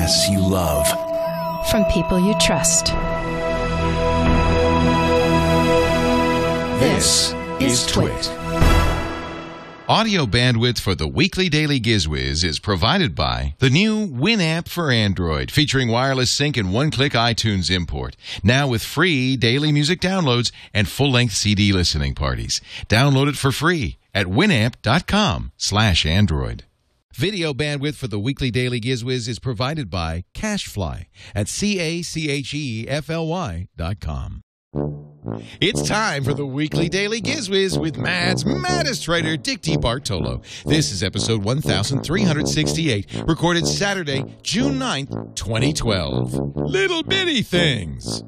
podcasts you love. From people you trust. This is TWiT. Audio bandwidth for the weekly Daily GizWiz is provided by the new Winamp for Android, featuring wireless sync and one-click iTunes import. Now with free daily music downloads and full-length CD listening parties. Download it for free at winamp.com/Android. Video bandwidth for the weekly Daily GizWiz is provided by CacheFly at CacheFly.com. It's time for the weekly Daily GizWiz with Mad's maddest writer, Dick DeBartolo. This is episode 1368, recorded Saturday, June 9th, 2012. Little bitty things.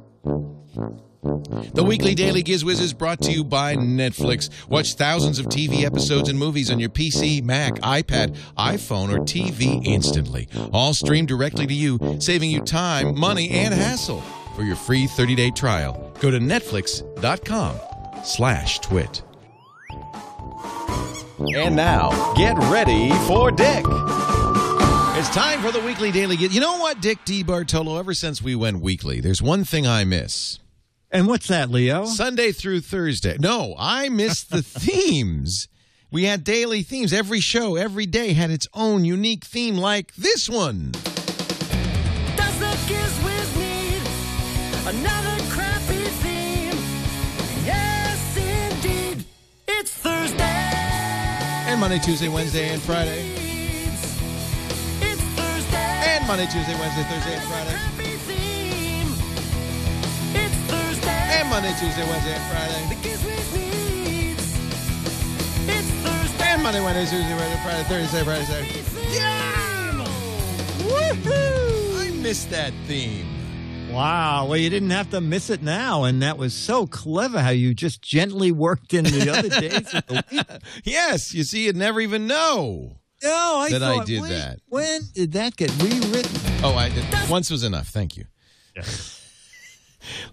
The weekly Daily GizWiz is brought to you by Netflix. Watch thousands of TV episodes and movies on your PC, Mac, iPad, iPhone, or TV instantly. All streamed directly to you, saving you time, money, and hassle. For your free 30-day trial, go to netflix.com/twit. And now, get ready for Dick. It's time for the weekly Daily Giz. You know what, Dick DeBartolo, ever since we went weekly, there's one thing I miss. And what's that, Leo? Sunday through Thursday. No, I miss the themes. We had daily themes. Every show, every day had its own unique theme like this one. Does the GizWiz need another crappy theme? Yes, indeed. It's Thursday. And Monday, Tuesday, Wednesday, and Friday. It's Thursday. And Monday, Tuesday, Wednesday, Thursday, and Friday. Crappy theme. It's Thursday. And Monday, Tuesday, Wednesday, and Friday. The GizWiz needs. It's Thursday. And Monday, Wednesday, Tuesday, Wednesday, Friday, Thursday, Friday, Saturday. Yeah! Woohoo! I missed that theme. Wow. Well, you didn't have to miss it now. And that was so clever how you just gently worked in the other days of the week. Yes, you see, you'd never even know No, I that thought, I did wait, that. When did that get rewritten? Oh, I did. Once was enough. Thank you.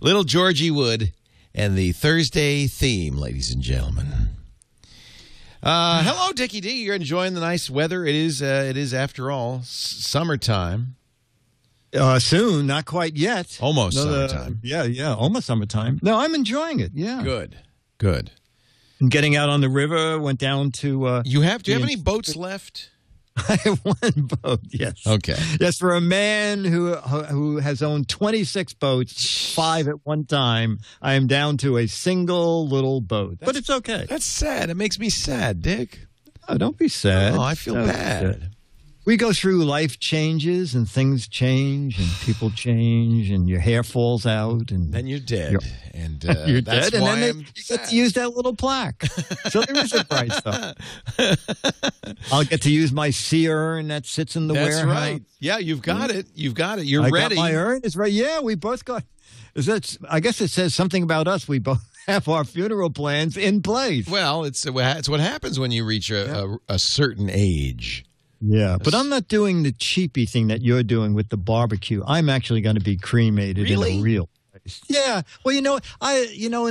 Little Georgie Wood and the Thursday theme, ladies and gentlemen. Hello, Dickie D. You're enjoying the nice weather. It is after all, summertime. Soon, not quite yet. Almost summertime. Yeah, almost summertime. No, I'm enjoying it, yeah. Good. And getting out on the river, went down to... Do you have any boats left? I have one boat, yes. Okay. Yes, for a man who has owned 26 boats, 5 at one time, I am down to a single little boat. But it's okay. That's sad. It makes me sad, Dick. Oh, don't be sad. Oh, I feel bad. We go through life changes and things change and people change and your hair falls out and then you're dead. You're that's dead, why and then I'm you get to use that little plaque. So there is a price, though. I'll get to use my sea urn that sits in the warehouse. That's right. Yeah, you've got it. You've got it. You're ready. Got my urn is right. Yeah, we both got. I guess it says something about us. We both have our funeral plans in place. Well, it's what happens when you reach a certain age. Yeah, but I'm not doing the cheapy thing that you're doing with the barbecue. I'm actually going to be cremated in a real place. Yeah. Well, in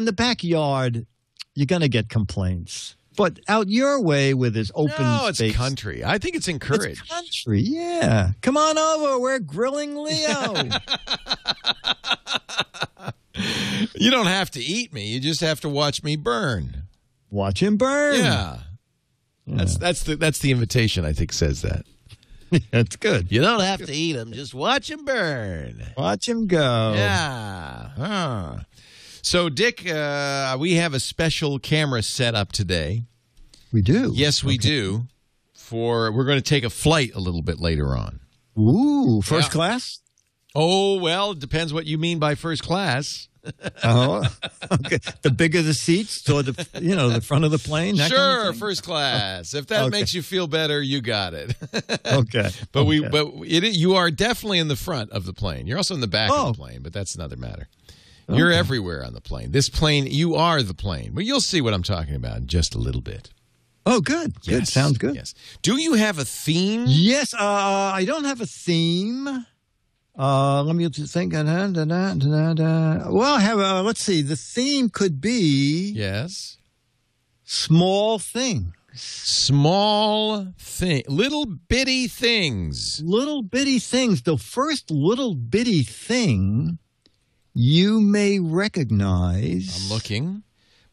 the backyard, you're going to get complaints. But out your way with this open space. No, it's country. I think it's encouraged. It's country, yeah. Come on over. We're grilling Leo. You don't have to eat me. You just have to watch me burn. Watch him burn. Yeah. That's the invitation, I think, says that. That's good. You don't have to eat him. Just watch him burn. Watch him go. Yeah. So, Dick, we have a special camera set up today. We do? Yes, we do. We're going to take a flight a little bit later on. Ooh, first class? Oh, well, it depends what you mean by first class. Oh, okay. The bigger the seats toward the front of the plane. That sure, kind of first class. If that makes you feel better, you got it. Okay, but you are definitely in the front of the plane. You're also in the back of the plane, but that's another matter. Okay. You're everywhere on the plane. This plane, you are the plane. But you'll see what I'm talking about in just a little bit. Oh, good. Yes. Good. Sounds good. Yes. Do you have a theme? Yes. I don't have a theme. Let me think. Well, let's see. The theme could be yes, small thing. Small thing, little bitty things. Little bitty things. The first little bitty thing you may recognize. I'm looking.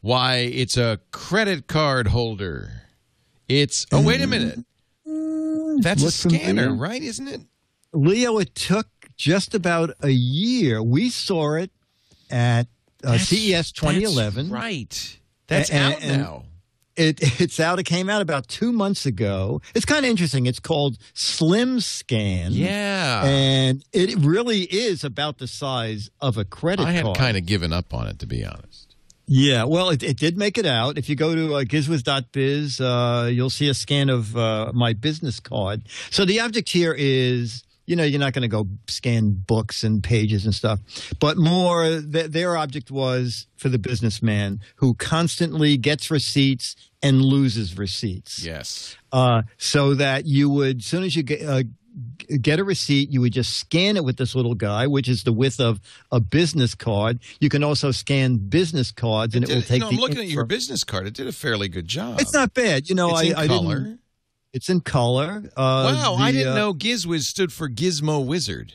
Why, it's a credit card holder. It's, oh, wait a minute. That's a scanner, right? Isn't it? Leo, it took just about a year. We saw it at CES 2011. That's right. That's out now. It's out. It came out about 2 months ago. It's kind of interesting. It's called Slim Scan. Yeah. And it really is about the size of a credit card. I had kind of given up on it, to be honest. Yeah, well, it did make it out. If you go to GizWiz.Biz, you'll see a scan of my business card. So the object here is, you know, you're not going to go scan books and pages and stuff, but more their object was for the businessman who constantly gets receipts and loses receipts. Yes. So that you would, as soon as you get a receipt, you would just scan it with this little guy, which is the width of a business card. You can also scan business cards, and it will take. I'm looking at your business card. It did a fairly good job. It's not bad. You know, it's in color. It's in color. Wow, I didn't know GizWiz stood for Gizmo Wizard.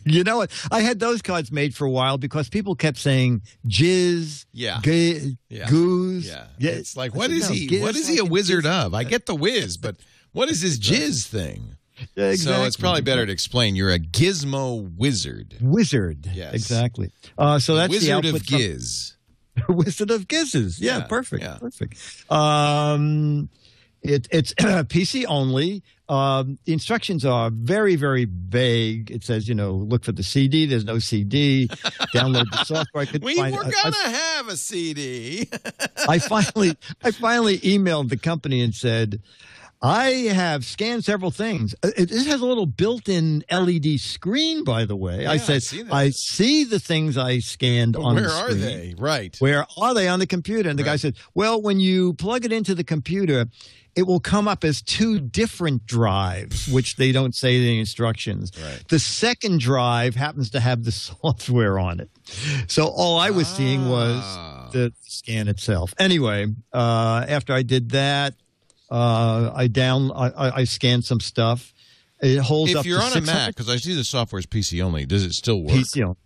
You know what? I had those cards made for a while because people kept saying Jizz, Goose. Yeah. It's like, what is he? What is he a wizard of? I get the whiz, but what is this Jizz thing? Yeah, exactly. So it's probably better to explain. You're a Gizmo Wizard. Wizard. Yes. Exactly. So that's Wizard the output of Giz. Wizard of Gizzes. Yeah, perfect. Yeah. Perfect. It's PC only. The instructions are very, very vague. It says, you know, look for the CD. There's no CD. Download the software. We were going to have a CD. I finally emailed the company and said, I have scanned several things. It has a little built-in LED screen, by the way. Yeah, I said, I see the things I scanned on the screen. Where are they? Right. Where are they on the computer? And the guy said, well, when you plug it into the computer, it will come up as two different drives, which they don't say in the instructions. Right. The second drive happens to have the software on it. So all I was seeing was the scan itself. Anyway, after I did that, I scanned some stuff. It holds up. If you're on a Mac, because I see the software is PC only, does it still work? PC only.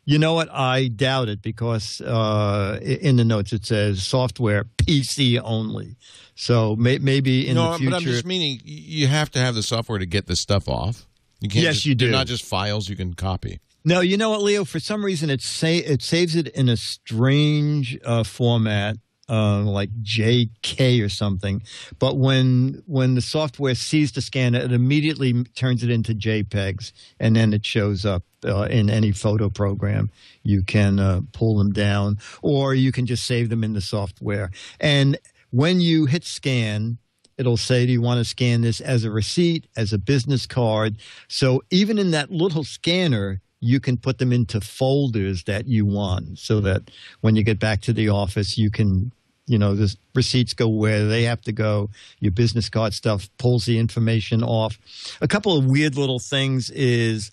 You know what? I doubt it because in the notes it says software PC only. So maybe in the future. But I'm just meaning you have to have the software to get this stuff off. You can't you do. They're not just files you can copy. No, you know what, Leo? For some reason, it saves it in a strange format. Like JK or something, but when the software sees the scanner, it immediately turns it into JPEGs, and then it shows up in any photo program. You can pull them down, or you can just save them in the software. And when you hit scan, it'll say, do you want to scan this as a receipt, as a business card? So even in that little scanner, you can put them into folders that you want, so that when you get back to the office, you can, you know, the receipts go where they have to go. Your business card stuff pulls the information off. A couple of weird little things is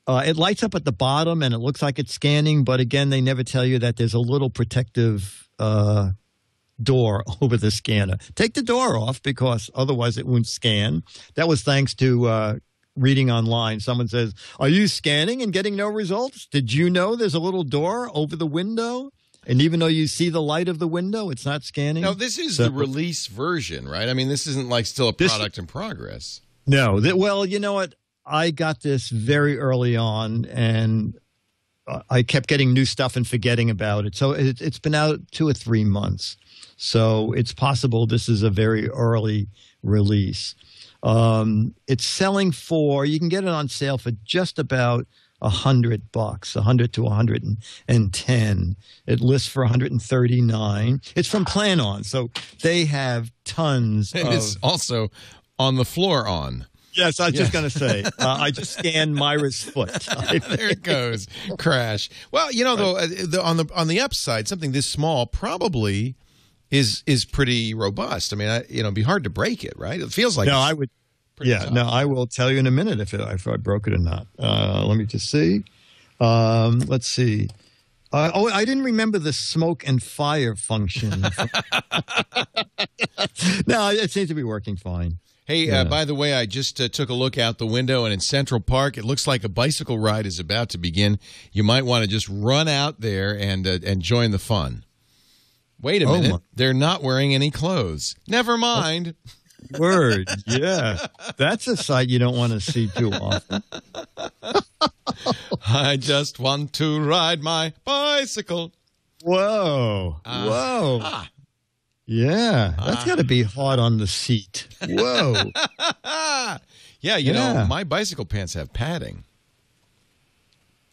it lights up at the bottom and it looks like it's scanning, but again, they never tell you that there's a little protective door over the scanner. Take the door off because otherwise it won't scan. That was thanks to reading online. Someone says, are you scanning and getting no results? Did you know there's a little door over the window? And even though you see the light of the window, it's not scanning. Now, this is the release version, right? I mean, this isn't like still a product in progress. No. Well, you know what? I got this very early on, and I kept getting new stuff and forgetting about it. So it's been out 2 or 3 months. So it's possible this is a very early release. It's selling for, you can get it on sale for just about $100, $100 to $110. It lists for $139. It's from Plan On, so they have tons. And it's also on the floor on. Yes, I was just going to say. I just scanned Myra's foot. There it goes. Crash. Well, you know, though, on the upside, something this small probably is pretty robust. I mean, it'd be hard to break it, right? It feels like I would. Yeah, tough. No, I will tell you in a minute if I broke it or not. Let me just see. Let's see. I didn't remember the smoke and fire function. No, it seems to be working fine. Hey, by the way, I just took a look out the window, and in Central Park, it looks like a bicycle ride is about to begin. You might want to just run out there and join the fun. Wait a minute. They're not wearing any clothes. Never mind. Word. Yeah. That's a sight you don't want to see too often. I just want to ride my bicycle. Whoa. Whoa. Yeah. That's got to be hard on the seat. Whoa. Yeah, you know, my bicycle pants have padding.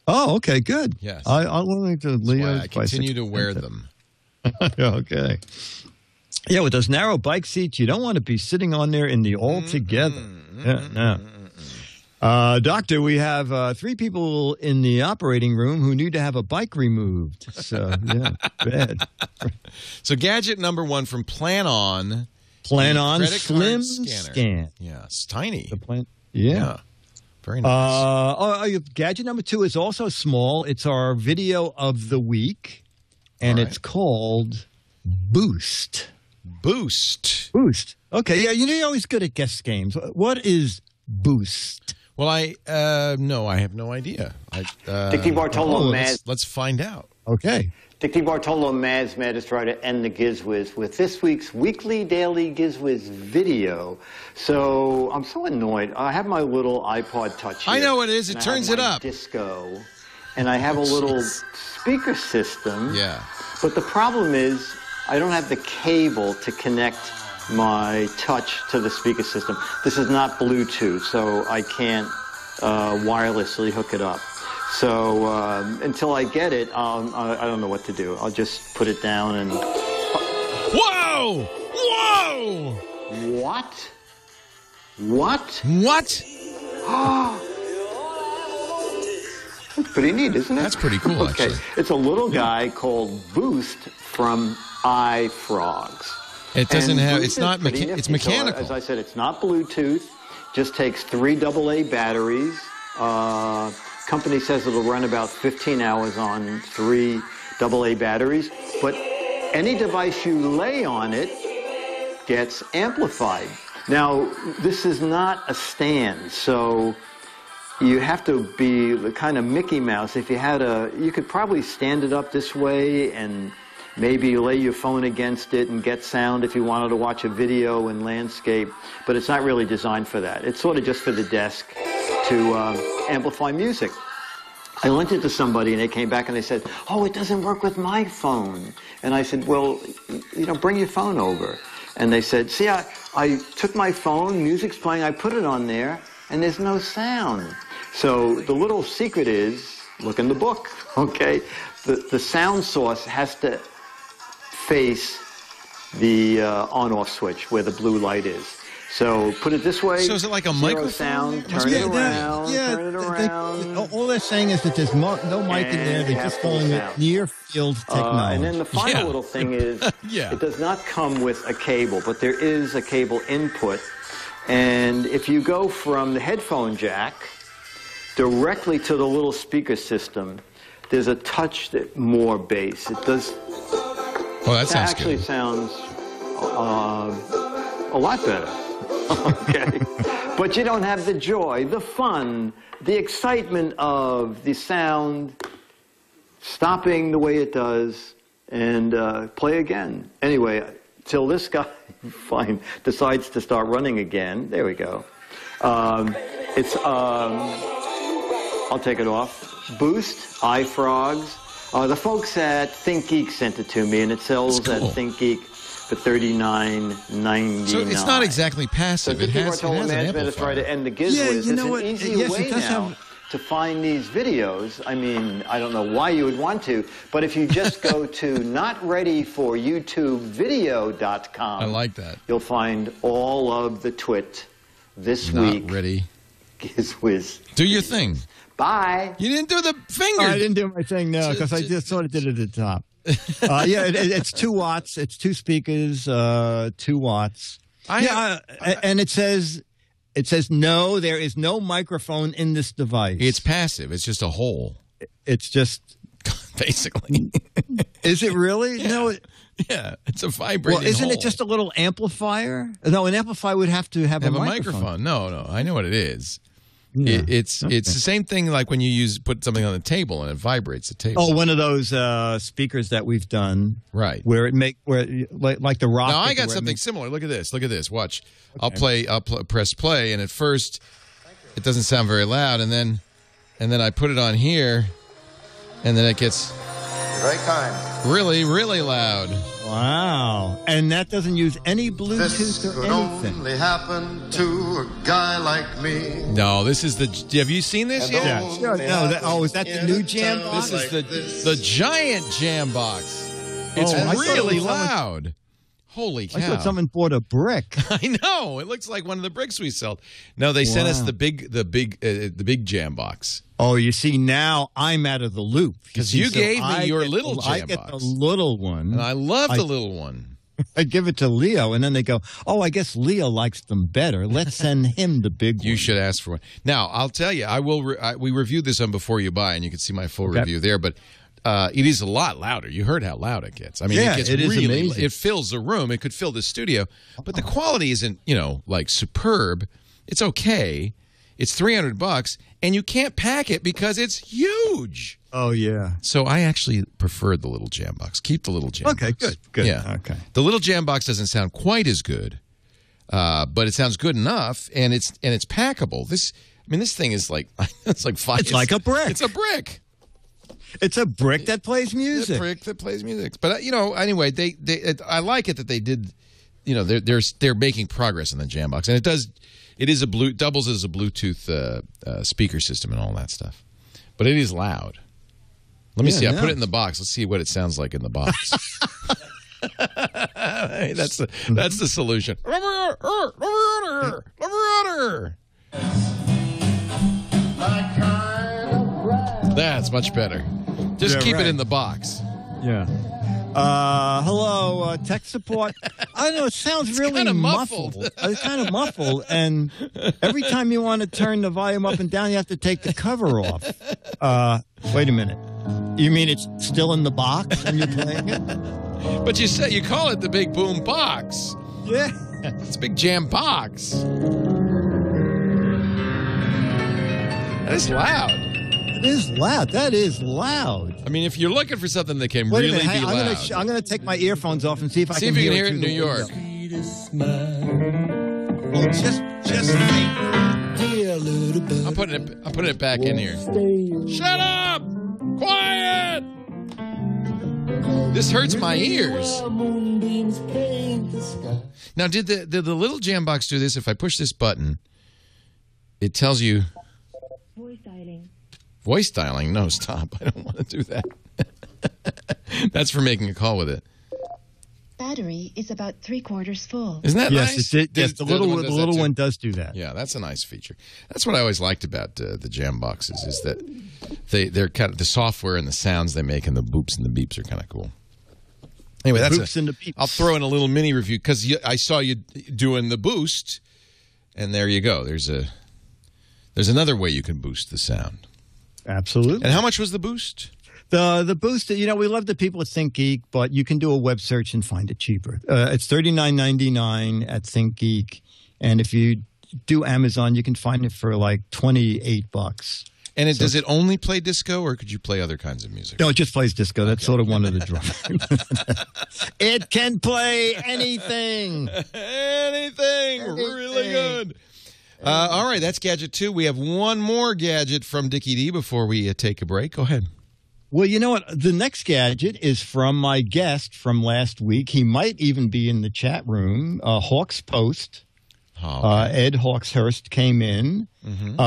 Oh, okay, good. Yes. I'll link to Leo's I continue to wear them. Okay. Yeah, with those narrow bike seats, you don't want to be sitting on there in the all together. Doctor, we have 3 people in the operating room who need to have a bike removed. So, yeah, bad. So, gadget number 1 from Plan On. Plan On credit Slim card scanner. Scan. Yeah, it's tiny. Yeah. Very nice. Gadget number 2 is also small. It's our video of the week, and it's called Boost. Boost. Okay, yeah, you're always good at guess games. What is Boost? Well, I have no idea. Dick DeBartolo, let's find out. Okay. Dick DeBartolo, Mads to try to end the GizWiz with this week's weekly daily GizWiz video. So I'm so annoyed. I have my little iPod Touch here. I know what it is. It turns it up. Disco, and I have a little speaker system. Yeah. But the problem is I don't have the cable to connect my touch to the speaker system. This is not Bluetooth, so I can't wirelessly hook it up. So until I get it, I don't know what to do. I'll just put it down and... Whoa! Whoa! What? What? What? That's pretty neat, isn't it? That's pretty cool, actually. It's a little guy called Boost from iFrogs. It doesn't have... Boost It's not... it's mechanical. So, as I said, it's not Bluetooth. Just takes 3 AA batteries. Company says it'll run about 15 hours on 3 AA batteries. But any device you lay on it gets amplified. Now, this is not a stand, so you have to be the kind of Mickey Mouse. If you had you could probably stand it up this way and maybe lay your phone against it and get sound if you wanted to watch a video in landscape, but it's not really designed for that. It's sort of just for the desk to amplify music. I lent it to somebody and they came back and they said, oh, it doesn't work with my phone. And I said, well, bring your phone over. And they said, see, I took my phone, music's playing, I put it on there, and there's no sound. So the little secret is, look in the book, okay? The sound source has to face the on-off switch where the blue light is. So put it this way. So is it like a microphone? Sound, turn it around, turn it around. All they're saying is that there's no mic in there. They're just calling it near-field technology. And then the final little thing is it does not come with a cable, but there is a cable input. And if you go from the headphone jack directly to the little speaker system, there's a touch more bass. It does. Oh, that sounds actually good. Sounds a lot better. Okay. But you don't have the joy, the fun, the excitement of the sound stopping the way it does and play again. Anyway, till this guy decides to start running again. There we go. I'll take it off. Boost, iFrogs. The folks at ThinkGeek sent it to me, and it sells at ThinkGeek for $39.99. So it's not exactly passive. So it has an amplifier. Try to end the GizWiz. you know it's an what? easy Yes, way it does now to find these videos. I mean, I don't know why you would want to, but if you just go to notreadyforYouTubeVideo.com, I like that. You'll find all of the TWiT this week. Not ready. GizWiz. Do your thing. Bye. You didn't do the finger. I didn't do my thing, no, because I just sort of did it at the top. It's 2 watts. It's 2 speakers, 2 watts. And it says no, there is no microphone in this device. It's passive. It's just a hole. It's just basically. Is it really? Yeah. No. Yeah, it's a vibrating Well, isn't hole. it just a little amplifier? No, an amplifier would have to have a microphone. No, I know what it is. Yeah. It's the same thing like when you put something on the table and it vibrates the table. Oh, one of those speakers that we've done, right? Where like the rock. Now I got something similar. Look at this. Watch. Okay. I'll press play, and at first it doesn't sound very loud, and then I put it on here, and then it gets very kind. Really, really loud. Wow. And that doesn't use any Bluetooth This or could anything. only happen to a guy like me. No, this is the. Have you seen this yet? Yeah, sure. No, is that the new jam box? This is the giant jam box. It's I really thought loud. Holy cow! I thought someone bought a brick. I know. It looks like one of the bricks we sell. No, they sent us the big jam box. Oh, you see, now I'm out of the loop. Because you gave me your little jam box. I get the little one. And I love the little one. I give it to Leo, and then they go, oh, I guess Leo likes them better. Let's send him the big one. You should ask for one. Now, I'll tell you, we reviewed this on Before You Buy, and you can see my full review there, but it is a lot louder. You heard how loud it gets. I mean, yeah, it gets it is really amazing. It fills the room. It could fill the studio, but the quality isn't, like superb. It's okay. It's $300, and you can't pack it because it's huge. Oh, yeah. So I actually preferred the little jam box. Keep the little jam box. Okay, good. Yeah. Okay. The little jam box doesn't sound quite as good, but it sounds good enough, and it's packable. This thing is like it's like five. It's like a brick. It's a brick. It's a brick that plays music. A brick that plays music. But anyway, I like it that they did. They're making progress in the jam box, and it does. It is doubles as a Bluetooth speaker system and all that stuff. But it is loud. Let me see. I put it in the box. Let's see what it sounds like in the box. Hey, that's the solution. That's much better. Just keep it in the box. Yeah. Hello, tech support. I don't know. It sounds really kinda muffled. It's kind of muffled, and every time you want to turn the volume up and down, you have to take the cover off. Wait a minute. You mean it's still in the box when you're playing it? But you call it the big boom box. Yeah. It's a big jam box. That is loud. It is loud. That is loud. I mean, if you're looking for something that can really be loud. I'm going to take my earphones off and see if I can hear it in New York. Well, just I'm putting it back in here. Shut up! Quiet! This hurts my ears. Now, did the little jam box do this? If I push this button, it tells you Voice dialing. Voice dialing? No, stop. I don't want to do that. That's for making a call with it. Battery is about 3/4 full. Isn't that nice? Yes, the little one does do that. Yeah, that's a nice feature. That's what I always liked about the jam boxes is that they're kind of the software and the sounds they make and the boops and the beeps are kind of cool. Anyway, I'll throw in a little mini review because I saw you doing the boost, and there you go. There's another way you can boost the sound. Absolutely. And how much was the boost? The boost, we love the people at ThinkGeek, but you can do a web search and find it cheaper. It's $39.99 at ThinkGeek, and if you do Amazon, you can find it for like $28. And does it only play disco, or could you play other kinds of music? No, it just plays disco. That's sort of one of the drivers. It can play anything. Anything. Really good. All right, that's Gadget 2. We have one more gadget from Dickie D before we take a break. Go ahead. Well, you know what? The next gadget is from my guest from last week. He might even be in the chat room. Hawks Post. Oh, okay. Ed Hawkshurst came in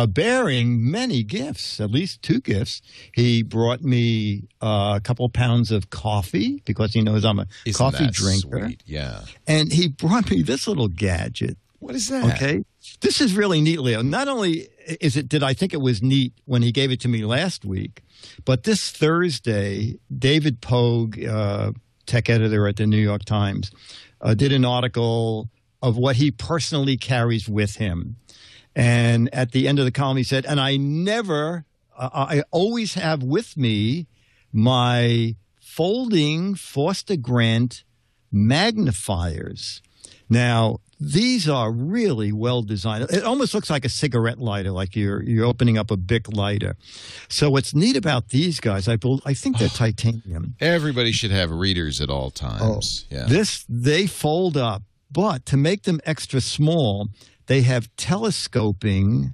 bearing many gifts, at least 2 gifts. He brought me a couple of pounds of coffee because he knows I'm a coffee drinker. Sweet? Yeah. And he brought me this little gadget. What is that? Okay. This is really neat, Leo. Not only did I think it was neat when he gave it to me last week, but this Thursday, David Pogue, tech editor at the New York Times, did an article of what he personally carries with him. And at the end of the column, he said, and I always have with me my folding Foster Grant magnifiers. Now, these are really well designed. It almost looks like a cigarette lighter, like you're opening up a Bic lighter. So what's neat about these guys, I think they're titanium. Everybody should have readers at all times. Yeah. They fold up, but to make them extra small, they have telescoping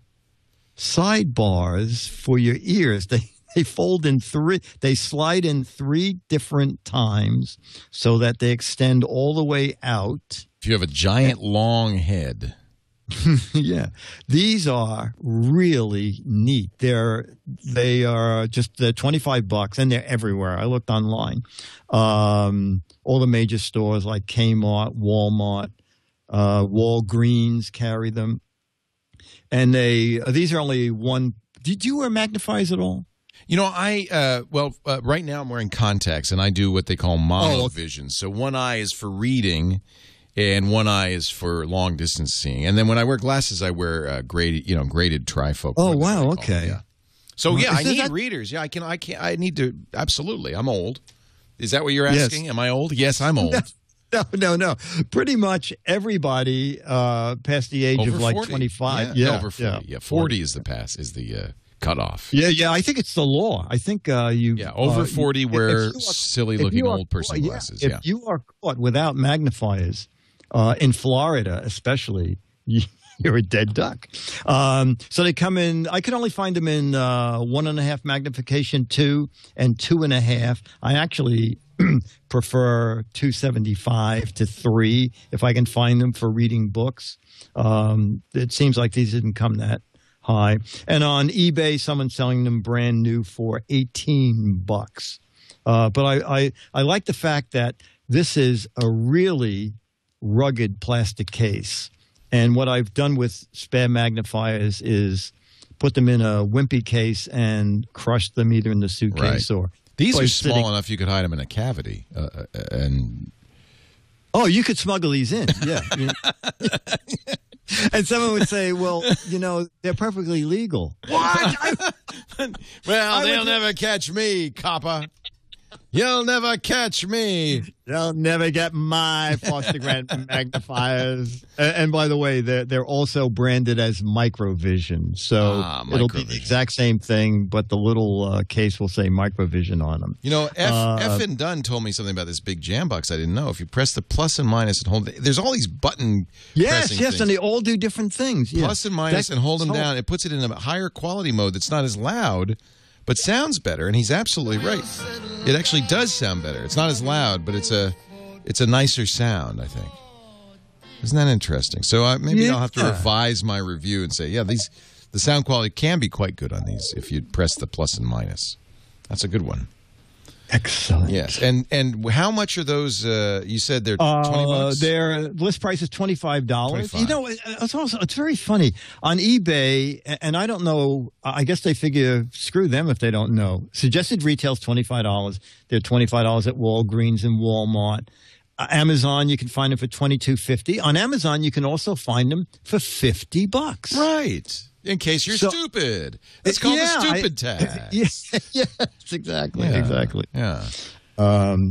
sidebars for your ears. They fold in three. They slide in 3 different times so that they extend all the way out. If you have a giant long head. Yeah, these are really neat. They are just $25 and they're everywhere. I looked online. All the major stores like Kmart, Walmart, Walgreens carry them. And these are only one. Did you wear magnifiers at all? You know, right now I'm wearing contacts, and I do what they call monovision. So one eye is for reading, and one eye is for long distance seeing. And then when I wear glasses, I wear graded trifocal. Oh wow, okay. Yeah. So yeah, I need readers. Yeah, I need to. Absolutely, I'm old. Is that what you're asking? Yes. Am I old? Yes, I'm old. No. Pretty much everybody past the age of like 40. 25. Yeah, over 40. Yeah, 40 is the cutoff. Yeah. I think it's the law. I think over 40 wear silly-looking old person glasses. If you are caught without magnifiers in Florida, especially, you're a dead duck. So they come in. I can only find them in 1.5 magnification, 2 and 2.5. I actually prefer 275 to 3 if I can find them for reading books. It seems like these didn't come that high. And on eBay, someone's selling them brand new for $18. But I like the fact that this is a really rugged plastic case. And what I've done with spare magnifiers is put them in a wimpy case and crush them either in the suitcase or... These are small enough you could hide them in a cavity. Oh, you could smuggle these in, yeah. And someone would say, well, they're perfectly legal. What? Well, they'll never catch me, copper. You'll never catch me. They'll never get my Foster Grant magnifiers. And by the way, they're also branded as Microvision. So it'll be the exact same thing, but the little case will say Microvision on them. You know, F and Dunn told me something about this big jam box I didn't know. If you press the plus and minus and hold it, there's all these button pressing things. And they all do different things. Plus and minus and hold them down. It puts it in a higher quality mode that's not as loud, but sounds better. And he's absolutely right. It actually does sound better. It's not as loud, but it's a nicer sound, I think. Isn't that interesting? So maybe I'll have to revise my review and say, the sound quality can be quite good on these if you press the plus and minus. That's a good one. Excellent. Yes. And how much are those? You said they're $20? Their list price is $25. You know, it's very funny. On eBay, and I don't know, I guess they figure, screw them if they don't know. Suggested retail's $25. They're $25 at Walgreens and Walmart. Amazon, you can find them for $22.50. On Amazon, you can also find them for $50. Right. In case you're stupid. It's called the stupid tax. Yes, exactly. Yeah.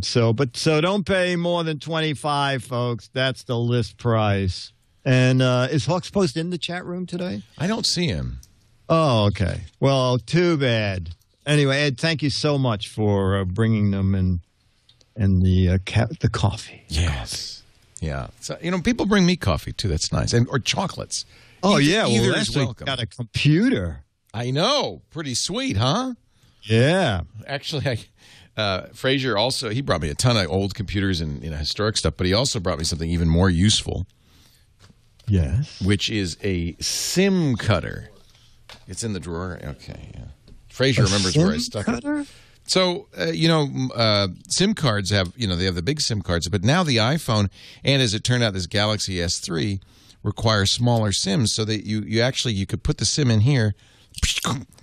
So don't pay more than $25, folks. That's the list price. And is Hawks Post in the chat room today? I don't see him. Oh, okay. Well, too bad. Anyway, Ed, thank you so much for bringing them and the coffee. Yes. Yeah. So, people bring me coffee, too. That's nice. Or chocolates. Oh, yeah. Either well, is welcome. Got a computer. I know. Pretty sweet, huh? Yeah. Actually, Frazier also, he brought me a ton of old computers and historic stuff, but he also brought me something even more useful. Yes. Which is a SIM cutter. It's in the drawer. Okay, yeah. Frazier remembers where I stuck it. So, SIM cards have, they have the big SIM cards, but now the iPhone, and as it turned out, this Galaxy S3 require smaller SIMs so that you could put the SIM in here,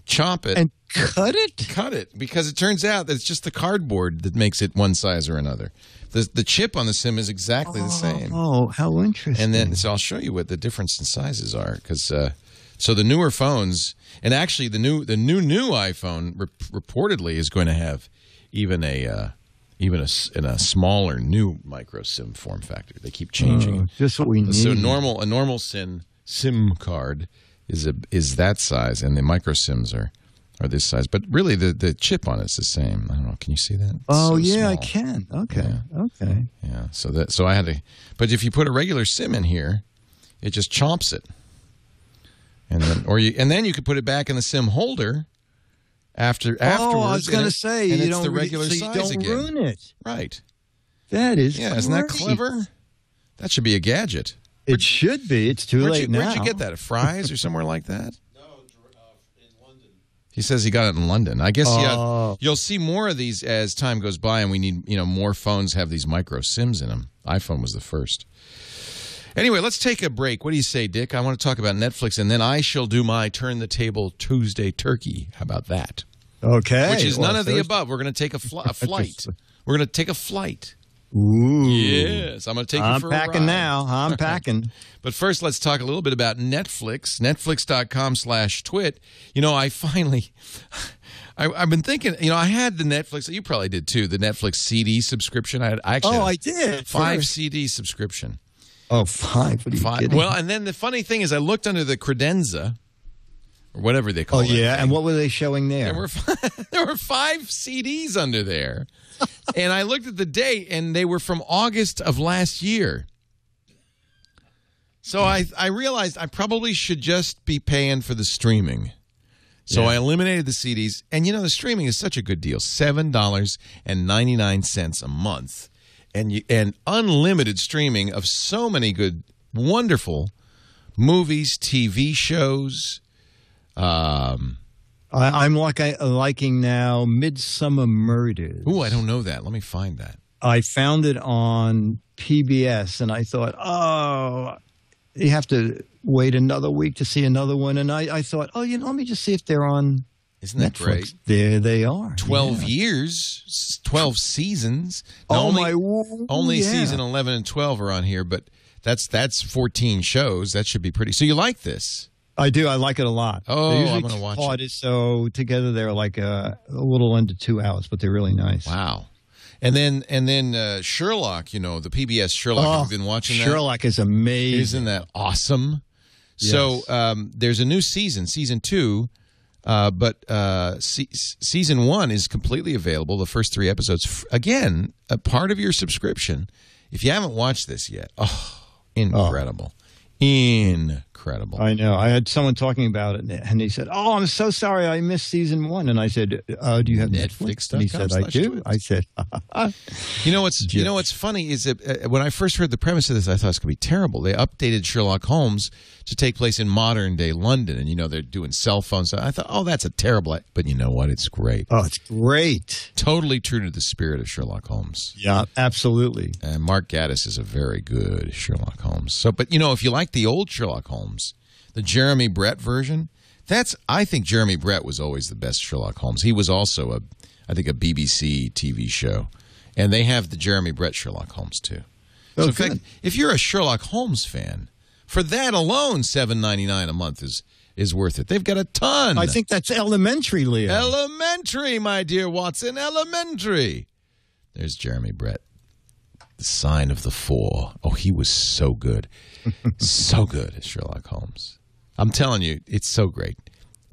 chomp it. And cut it? Cut it, because it turns out that it's just the cardboard that makes it one size or another. The chip on the SIM is exactly the same. Oh, how interesting. And then, so I'll show you what the difference in sizes are, because... So the newer phones, and actually the new iPhone reportedly is going to have even in a smaller new micro SIM form factor. They keep changing. Just what we need. So a normal SIM card is that size, and the micro SIMs are this size. But really, the chip on it's the same. I don't know. Can you see that? Oh, so yeah, I small. can. Okay. Yeah. Okay. Yeah. So I had to. But if you put a regular SIM in here, it just chomps it, and then you could put it back in the SIM holder. Afterwards, I was going to say, and you it's don't the regular size don't again. ruin it. Right. That is Isn't that clever? That should be a gadget. It should be. It's too late now. Where'd you get that? At Fry's or somewhere like that? No, in London. He says he got it in London. I guess you'll see more of these as time goes by, and we need more phones have these micro SIMs in them. iPhone was the first. Anyway, let's take a break. What do you say, Dick? I want to talk about Netflix, and then I shall do my Turn the Table Tuesday turkey. How about that? Okay. Which is none of the above. We're going to take a flight. We're going to take a flight. Ooh. Yes, I'm going to take you for a ride. I'm packing now. I'm packing. But first, let's talk a little bit about Netflix. Netflix.com/twit. I finally... I've been thinking, I had the Netflix, you probably did too, the Netflix CD subscription. I did. 5 CD subscription. Oh, 5? What are you kidding? Well, and then the funny thing is I looked under the credenza, or whatever they call it. Oh, yeah, and what were they showing there? There were 5 CDs under there. And I looked at the date, and they were from August of last year. So I realized I probably should just be paying for the streaming. So I eliminated the CDs. And, the streaming is such a good deal, $7.99 a month. And unlimited streaming of so many good, wonderful movies, TV shows. I'm liking now Midsummer Murders. Ooh, I don't know that. Let me find that. I found it on PBS, and I thought, you have to wait another week to see another one. And I thought, let me just see if they're on Isn't that Netflix. great? There they are. 12 years, 12 seasons. Only season 11 and 12 are on here, but that's 14 shows. That should be pretty. So you like this? I do. I like it a lot. Oh, they're usually I'm going to watch it. So together they're like a little under 2 hours, but they're really nice. Wow. And then Sherlock, the PBS Sherlock. Have you been watching that? Sherlock is amazing. Isn't that awesome? Yes. So there's a new season 2, but season 1 is completely available. The first 3 episodes, again, a part of your subscription. If you haven't watched this yet, incredible. Incredible. I know. I had someone talking about it, and he said, I'm so sorry I missed season 1. And I said, do you have Netflix? And he said, I do. I said, what's funny is that when I first heard the premise of this, I thought it's going to be terrible. They updated Sherlock Holmes to take place in modern-day London, and, they're doing cell phones. I thought, that's a terrible... But you know what? It's great. Oh, it's great. Totally true to the spirit of Sherlock Holmes. Yeah, absolutely. And Mark Gatiss is a very good Sherlock Holmes. So, but, if you like the old Sherlock Holmes, the Jeremy Brett version, I think Jeremy Brett was always the best Sherlock Holmes. He was also, I think, a BBC TV show. And they have the Jeremy Brett Sherlock Holmes, too. So, in fact, if you're a Sherlock Holmes fan... For that alone, $7.99 a month is worth it. They've got a ton. I think that's elementary, Leo. Elementary, my dear Watson. Elementary. There's Jeremy Brett. The Sign of the Four. Oh, he was so good. So good as Sherlock Holmes. I'm telling you, it's so great.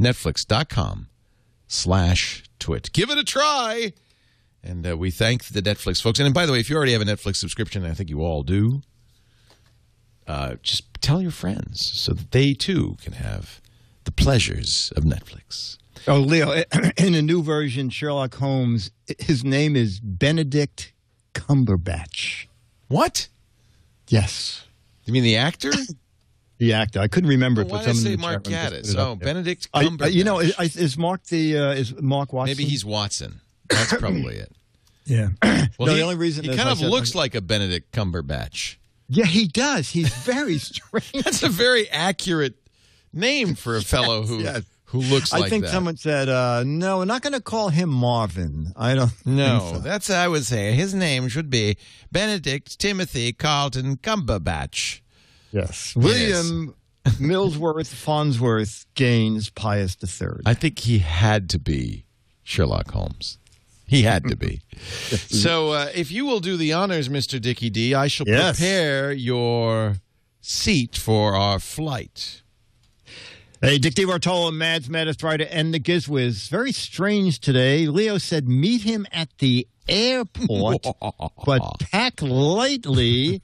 Netflix.com/twit. Give it a try. And we thank the Netflix folks. And by the way, if you already have a Netflix subscription, and I think you all do, just tell your friends so that they, too, can have the pleasures of Netflix. Oh, Leo, in a new version, Sherlock Holmes, his name is Benedict Cumberbatch. What? Yes. You mean the actor? The actor. I couldn't remember Why it, but did I someone say Mark Gatiss? Oh, Benedict Cumberbatch. Is Mark is Mark Watson? Maybe he's Watson. That's probably it. Yeah. Well, the only reason he kind of looks like a Benedict Cumberbatch. Yeah, he does. He's very strange. That's a very accurate name for a fellow who looks like that. I think someone said, no, we're not going to call him Marvin. I don't think so. That's what I would say. His name should be Benedict Timothy Carlton Cumberbatch. Yes. William Millsworth Farnsworth Gaines Pius III. I think he had to be Sherlock Holmes. He had to be. So if you will do the honors, Mr. Dickie D, I shall prepare your seat for our flight. Hey, Dick DeBartolo, Mads Writer, and the GizWiz. Very strange today. Leo said meet him at the airport, but pack lightly.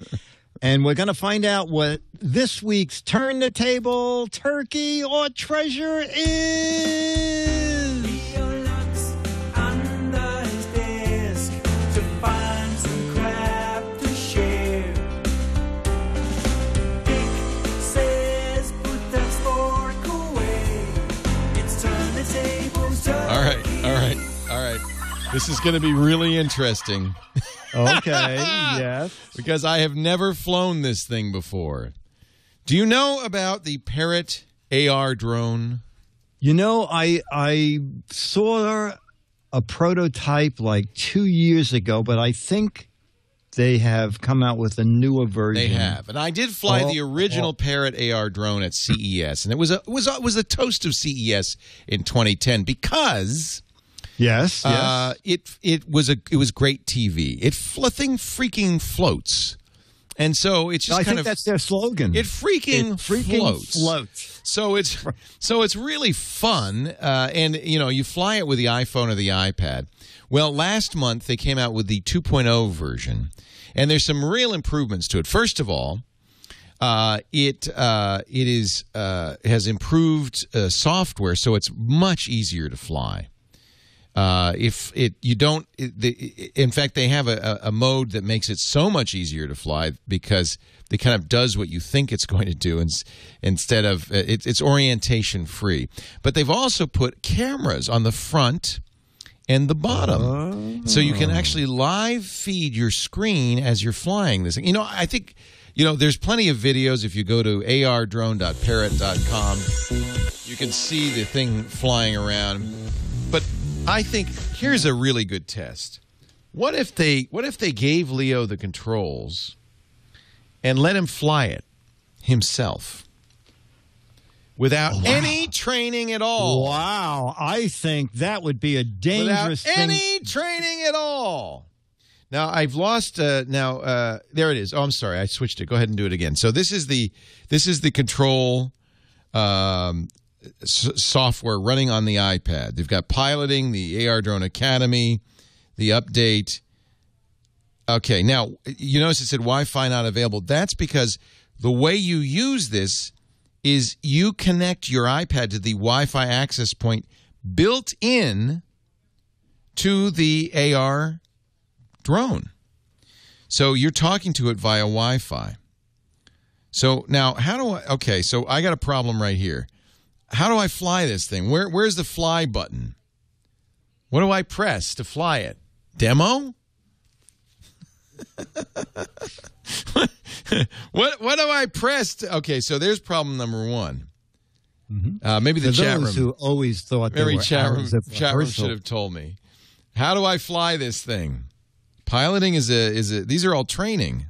And we're going to find out what this week's Turn the Table, Turkey, or Treasure is. Leo looks under his desk to find some crap to share. Dick says put that fork away. It's Turn the Tables, Turkey. All right. This is going to be really interesting. Okay, yes. Because I have never flown this thing before. Do you know about the Parrot AR drone? You know, I saw a prototype like 2 years ago, but I think they have come out with a newer version. They have. And I did fly the original Parrot AR drone at CES, and it was a toast of CES in 2010 because Yes. It was great TV. The thing freaking floats. And so it's just I think that's their slogan. It freaking floats. So it's really fun, and you fly it with the iPhone or the iPad. Well, last month they came out with the 2.0 version, and there's some real improvements to it. First of all, it has improved software, so it's much easier to fly. In fact, they have a mode that makes it so much easier to fly because it kind of does what you think it's going to do instead of it's orientation free. But they've also put cameras on the front and the bottom, so you can actually live feed your screen as you're flying this thing. I think there's plenty of videos. If you go to ardrone.parrot.com, you can see the thing flying around, but I think here's a really good test. What if they gave Leo the controls and let him fly it himself without any training at all? Wow, I think that would be a dangerous thing. Without any training at all. Now I've lost. There it is. Oh, I'm sorry. I switched it. Go ahead and do it again. So this is the control. Software running on the iPad. They've got piloting, the AR Drone Academy, the update. Okay, now you notice it said Wi-Fi not available. That's because the way you use this is you connect your iPad to the Wi-Fi access point built in to the AR drone. So you're talking to it via Wi-Fi. So now so I got a problem right here. How do I fly this thing? Where's the fly button? What do I press to fly it? Demo? What do I press? Okay, so there's problem number one. Mm-hmm. Maybe the chat room. Who always thought Maybe chat room should have told me. How do I fly this thing? Piloting is these are all training.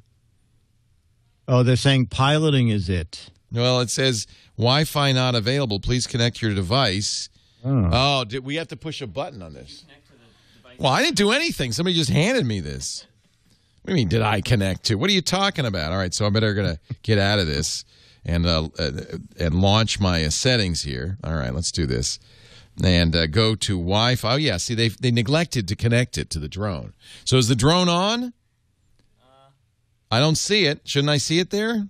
Oh, they're saying piloting is it. Well, it says Wi-Fi not available. Please connect your device. Oh, did we have to push a button on this? Well, I didn't do anything. Somebody just handed me this. What do you mean, did I connect to? What are you talking about? All right, so I better gonna get out of this and launch my settings here. All right, let's do this. And go to Wi-Fi. Oh, yeah, see, they neglected to connect it to the drone. So is the drone on? I don't see it. Shouldn't I see it there?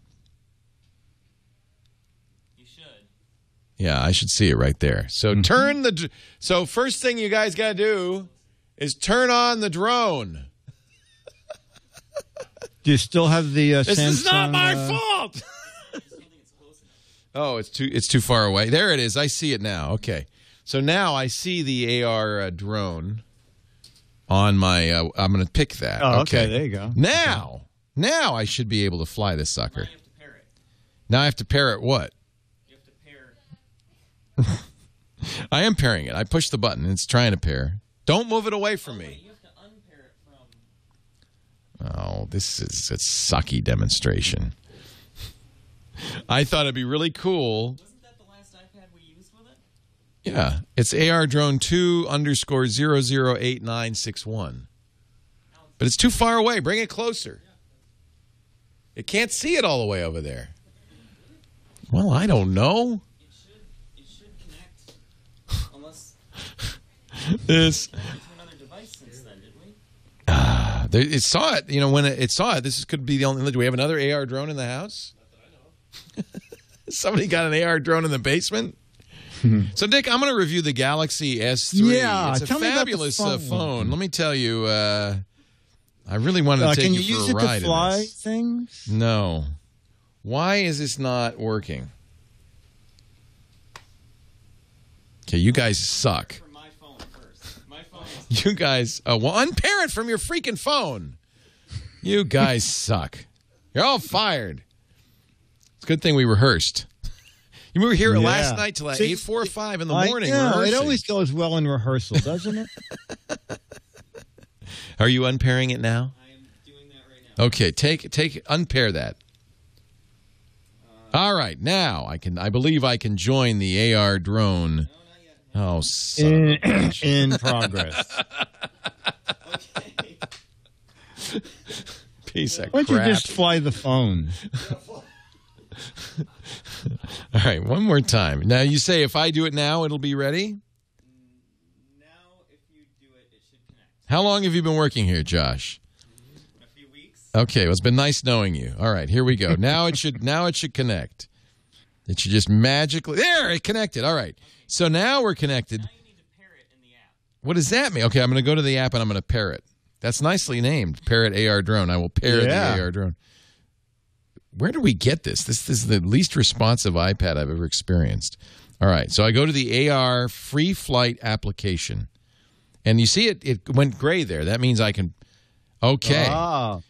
Yeah, I should see it right there. So So first thing you guys got to do is turn on the drone. Do you still have the Samsung? This is not my fault. Oh, it's too far away. There it is. I see it now. Okay. So now I see the AR drone on my. I'm going to pick that. Oh, okay. There you go. Now I should be able to fly this sucker. Now you have to pair it. Now I have to pair it. What? I am pairing it. I pushed the button. It's trying to pair. Don't move it away from me. You have to unpair it from... Oh, this is a sucky demonstration. I thought it'd be really cool. Wasn't that the last iPad we used with it? Yeah, it's AR drone 2_008961. But it's too far away. Bring it closer. It can't see it all the way over there. Well, I don't know. It should connect. Unless This. to another device since then, didn't we? It saw it. You know, when it saw it, this could be the only. Do we have another AR drone in the house? Not that I know of. Somebody got an AR drone in the basement? So, Dick, I'm going to review the Galaxy S3. Yeah, it's a tell me about the fabulous phone. Let me tell you, I really wanted to take can you you use for a it ride to fly in this. things? No. Why is this not working? Okay, you guys suck. From my phone first. My phone is You guys, well, unpair it from your freaking phone. You guys suck. You're all fired. It's a good thing we rehearsed. You were here last night till 8, 4, or 5 in the morning. Yeah, it rehearsing. always goes well in rehearsal, doesn't it? Are you unpairing it now? I am doing that right now. Okay, unpair that. All right, now I believe I can join the AR drone. Oh, son. In progress. Okay. Piece of Why don't you crap. just fly the phone? All right, one more time. Now, you say if I do it now, it'll be ready? Now, if you do it, it should connect. How long have you been working here, Josh? A few weeks. Okay, well, it's been nice knowing you. All right, here we go. Now it should connect. It should just magically there. It connected. All right. So now we're connected. Now you need to pair it in the app. What does that mean? Okay, I'm going to go to the app and I'm going to pair it. That's nicely named, Parrot AR drone. I will pair the AR drone. Where do we get this? This is the least responsive iPad I've ever experienced. All right, so I go to the AR free flight application, and you see it went gray there. That means I can. Okay.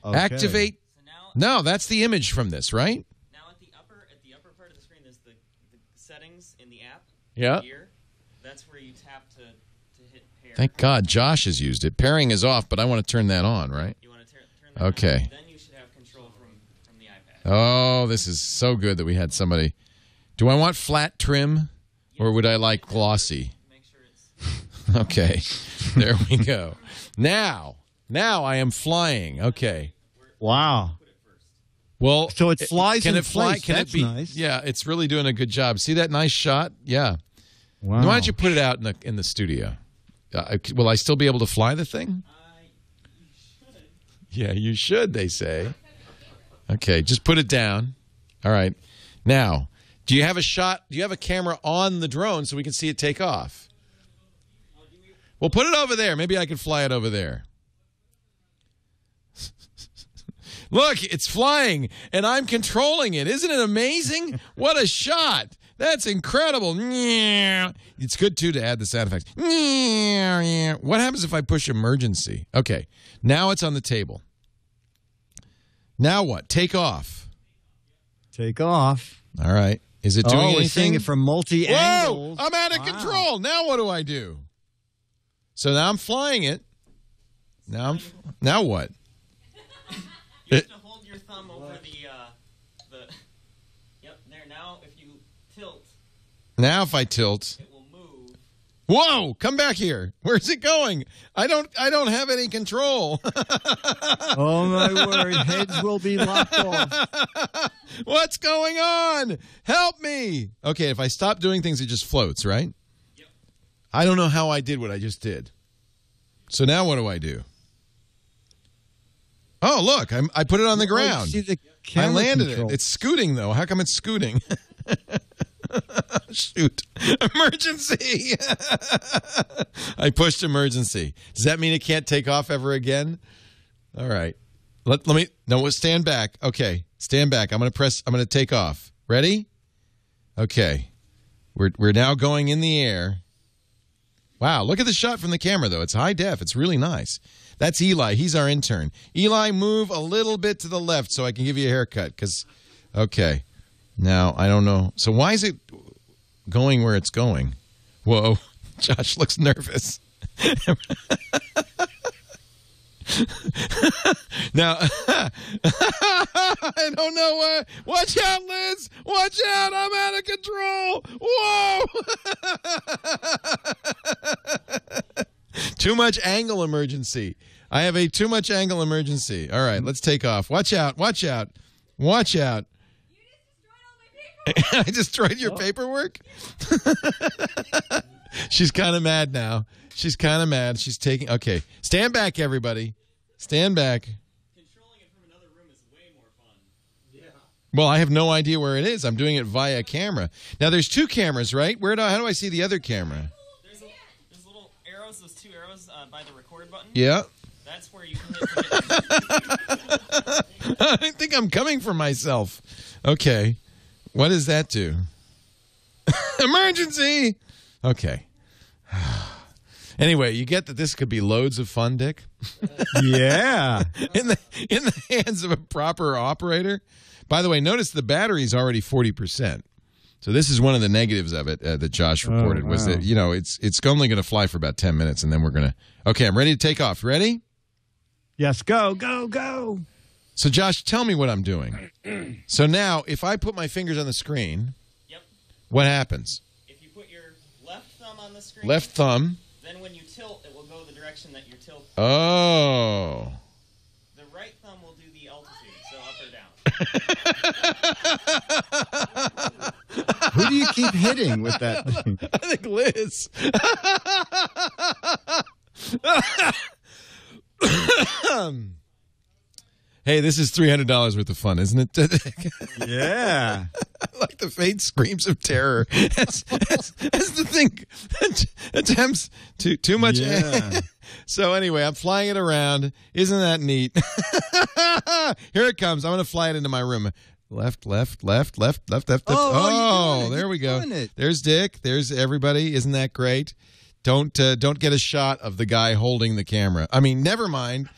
Activate. So now, No, that's the image from this, right? now at the upper part of the screen, there's the settings in the app. Yeah. Here, that's where you tap to hit pair. Thank God Josh has used it. Pairing is off, but I want to turn that on, right? You want to turn that Okay. on. Then you should have control from the iPad. Oh, this is so good that we had somebody. Do I want flat trim, or would I like glossy? Make sure it's Okay, there we go. Now I am flying. Okay. Wow. Well, So it flies Can in it fly? place. Can That's it be? nice. Yeah, it's really doing a good job. See that nice shot? Yeah. Wow. Why don't you put it out in the studio? Will I still be able to fly the thing? you should. Yeah, you should. They say. Okay, just put it down. All right. Now, do you have a shot? Do you have a camera on the drone so we can see it take off? Well, put it over there. Maybe I can fly it over there. Look, it's flying, and I'm controlling it. Isn't it amazing? What a shot. That's incredible. It's good, too, to add the sound effects. What happens if I push emergency? Okay, now it's on the table. Now what? Take off. Take off. All right. Is it doing We're anything? seeing it from multi-angles. Whoa! I'm out of control. Now what do I do? So now I'm flying it. Now what? You have to hold your thumb over the. Yep. There. Now, if you tilt, Now if I tilt. it will move. Whoa! Come back here. Where's it going? I don't have any control. Oh, my word. Heads will be locked off. What's going on? Help me. Okay, if I stop doing things, it just floats, right? Yep. I don't know how I did what I just did. So now what do I do? Oh, look, I put it on the ground. See the I camera landed control. it. It's scooting, though. How come it's scooting? Shoot. Emergency. I pushed emergency. Does that mean it can't take off ever again? All right. Let me stand back. Okay. Stand back. I'm going to take off. Ready? Okay. We're now going in the air. Wow, look at the shot from the camera though. It's high def. It's really nice. That's Eli. He's our intern. Eli, move a little bit to the left so I can give you a haircut okay. Now, I don't know. So why is it going where it's going? Whoa. Josh looks nervous. Now, I don't know where. Watch out, Liz. Watch out. I'm out of control. Whoa. Too much angle emergency. I have a too much angle emergency. All right, let's take off. Watch out. Watch out. Watch out. You just destroyed all my paperwork. I destroyed your paperwork? She's kind of mad now. She's kind of mad. She's taking... Okay. Stand back, everybody. Stand back. Controlling it from another room is way more fun. Yeah. Well, I have no idea where it is. I'm doing it via camera. Now, there's two cameras, right? How do I see the other camera? There's little arrows, those two arrows by the record button. Yeah. That's where you can hit. I think I'm coming for myself. Okay. What does that do? Emergency! Okay. Anyway, you get that this could be loads of fun, Dick? Yeah. In the hands of a proper operator. By the way, notice the battery's already 40%. So this is one of the negatives of it that Josh reported was that, it's only going to fly for about 10 minutes, and then we're going to... Okay, I'm ready to take off. Ready? Yes, go, go, go. So, Josh, tell me what I'm doing. So now, if I put my fingers on the screen, Yep. What happens? If you put your left thumb on the screen, Left thumb. then when you tilt, it will go the direction that you're tilting. Oh. The right thumb will do the altitude, so up or down. Who do you keep hitting with that thing? I think Liz. Hey, this is $300 worth of fun, isn't it? Yeah. I like the faint screams of terror as the thing attempts too much. Yeah. So anyway, I'm flying it around. Isn't that neat? Here it comes. I'm going to fly it into my room. Left. Oh, there we go. There's Dick. There's everybody. Isn't that great? Don't get a shot of the guy holding the camera. I mean, never mind.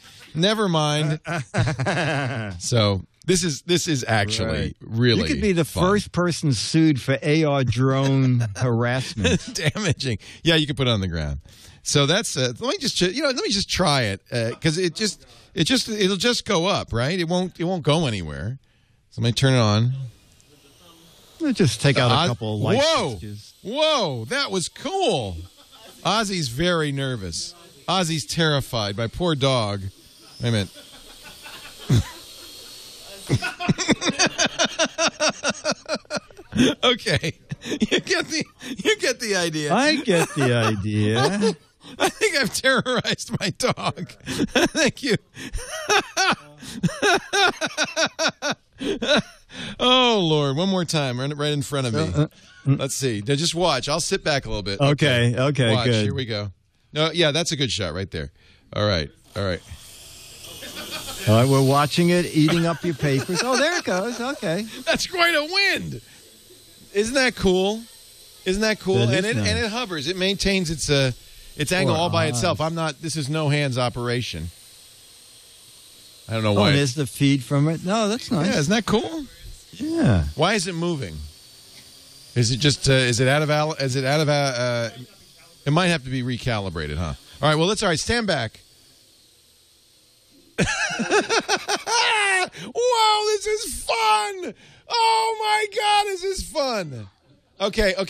So this is actually really you could be the fun. first person sued for AR drone harassment. Damaging. Yeah, you can put it on the ground. So that's let me just try it because it'll just go up, right? It won't go anywhere. So let me turn it on. Let's just take out a couple of light switches. Whoa, that was cool. Ozzy's very nervous. Ozzy's terrified. My poor dog. Wait a minute. Okay. You get the idea. I get the idea. I think I've terrorized my dog. Thank you. Oh, Lord. One more time. Right in front of me. Let's see. Now, just watch. I'll sit back a little bit. Okay, watch. good. Here we go. No, yeah, that's a good shot right there. All right. All right, we're watching it, eating up your papers. Oh, there it goes. Okay. That's quite a wind. Isn't that cool? And it hovers. It maintains its angle all by itself. This is no hands operation. I don't know why. Oh, there's the feed from it. No, that's nice. Yeah, isn't that cool? Yeah. Why is it moving? Is it just it might have to be recalibrated, huh? All right, stand back. Whoa, this is fun! Oh my God, this is fun! Okay. I'm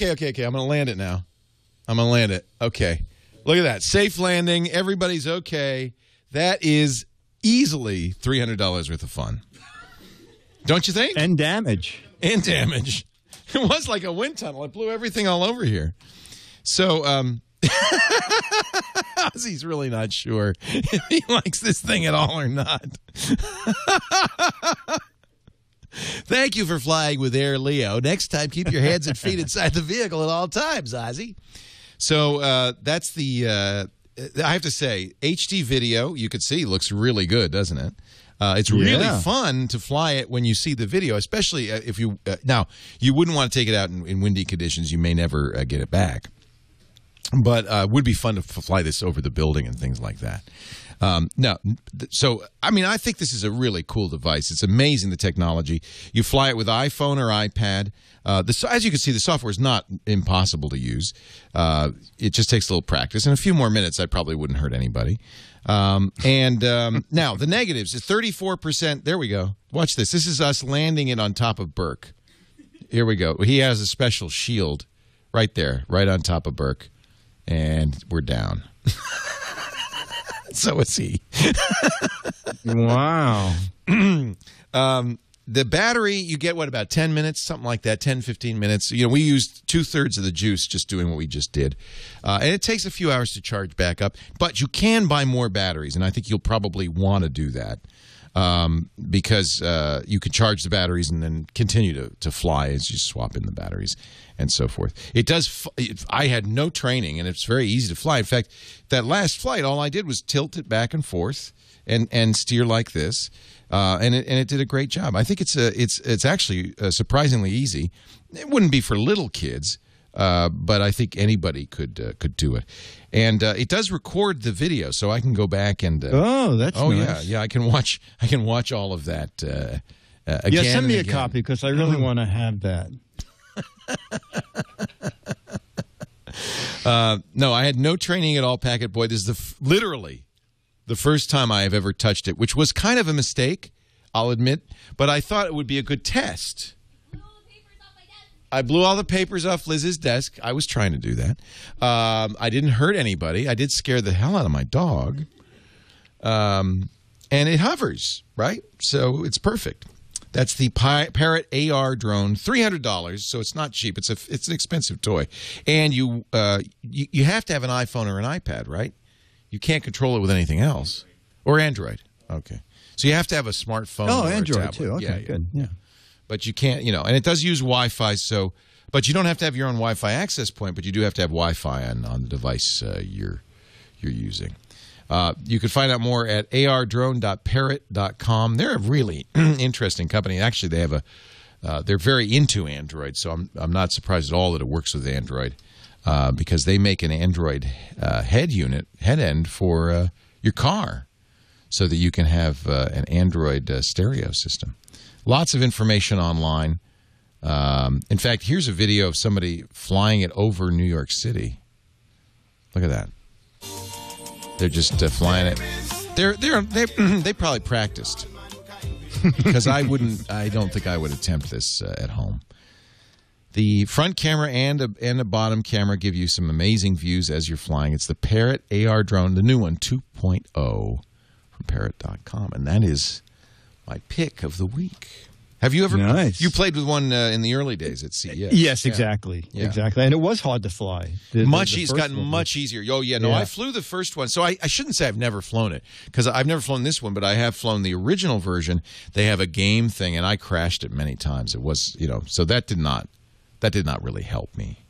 gonna land it now. Okay. Look at that. Safe landing. Everybody's okay. That is easily $300 worth of fun. Don't you think? And damage. It was like a wind tunnel. It blew everything all over here. So, Ozzy's really not sure if he likes this thing at all or not. Thank you for flying with Air Leo. Next time, keep your hands and feet inside the vehicle at all times, Ozzy. So that's the, I have to say, HD video, you could see, looks really good, doesn't it? It's really fun to fly it when you see the video, especially if you, now, you wouldn't want to take it out in windy conditions. You may never get it back. But it would be fun to fly this over the building and things like that. So, I mean, I think this is a really cool device. It's amazing, the technology. You fly it with iPhone or iPad. As you can see, the software is not impossible to use. It just takes a little practice. In a few more minutes, I probably wouldn't hurt anybody. Now, the negatives is 34%. There we go. Watch this. This is us landing it on top of Burke. Here we go. He has a special shield right there, right on top of Burke. And we're down. So is he. Wow. The battery, you get, what, about 10 minutes? Something like that, 10, 15 minutes. You know, we used 2/3 of the juice just doing what we just did. And it takes a few hours to charge back up. But you can buy more batteries, and I think you'll probably want to do that. Because you can charge the batteries and then continue to fly as you swap in the batteries and so forth. It does. I had no training, and it's very easy to fly. In fact, that last flight, all I did was tilt it back and forth and steer like this, and it did a great job. I think it's actually surprisingly easy. It wouldn't be for little kids. But I think anybody could do it, and it does record the video, so I can go back and that's nice. yeah, I can watch all of that again. Yeah, send me a again. copy because I really want to have that. No, I had no training at all, Packet Boy. This is literally the first time I have ever touched it, which was kind of a mistake, I'll admit, but I thought it would be a good test. I blew all the papers off Liz's desk. I was trying to do that. I didn't hurt anybody. I did scare the hell out of my dog. And it hovers, right? So it's perfect. That's the Parrot AR drone, $300. So it's not cheap. It's an expensive toy, and you have to have an iPhone or an iPad, right? You can't control it with anything else, or Android. Okay, so you have to have a smartphone. Oh, or Android a tablet. too. Okay, good. Yeah. But you can't, and it does use Wi-Fi, but you don't have to have your own Wi-Fi access point, but you do have to have Wi-Fi on the device you're using. You can find out more at ardrone.parrot.com. They're a really interesting company. Actually, they have they're very into Android, so I'm not surprised at all that it works with Android because they make an Android head end for your car so that you can have an Android stereo system. Lots of information online. In fact, here's a video of somebody flying it over New York City. Look at that. They're just flying it. They probably practiced because I don't think I would attempt this at home. The front camera and a bottom camera give you some amazing views as you're flying. It's the Parrot AR drone, the new one, 2.0 from Parrot.com, and that is my pick of the week. Have you ever? Nice. You played with one in the early days at CES. Yes, exactly, exactly, and it was hard to fly. It's gotten much easier. Oh yeah, no, Yeah. I flew the first one, so I shouldn't say I've never flown it because I've never flown this one, but I have flown the original version. They have a game thing, and I crashed it many times. It was, so that did not really help me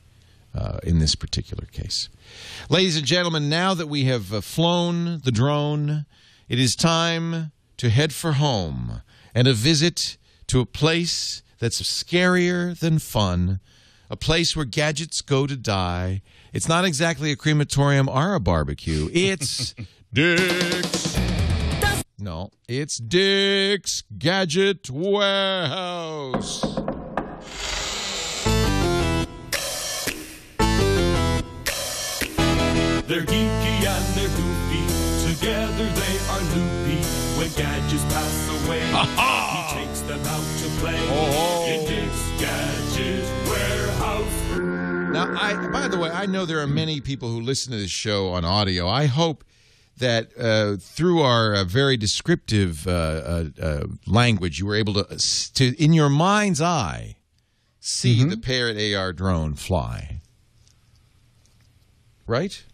in this particular case. Ladies and gentlemen, now that we have flown the drone, it is time to head for home and a visit to a place that's scarier than fun, a place where gadgets go to die. It's not exactly a crematorium or a barbecue. It's Dick's. No, it's Dick's Gadget Warehouse. They're geeky and they're goofy. Together they are loopy. When gadgets pass away, he takes them out to play. In Dick's Gadget Warehouse. Now, by the way, I know there are many people who listen to this show on audio. I hope that through our very descriptive language, you were able to, in your mind's eye, see the Parrot AR drone fly. Right?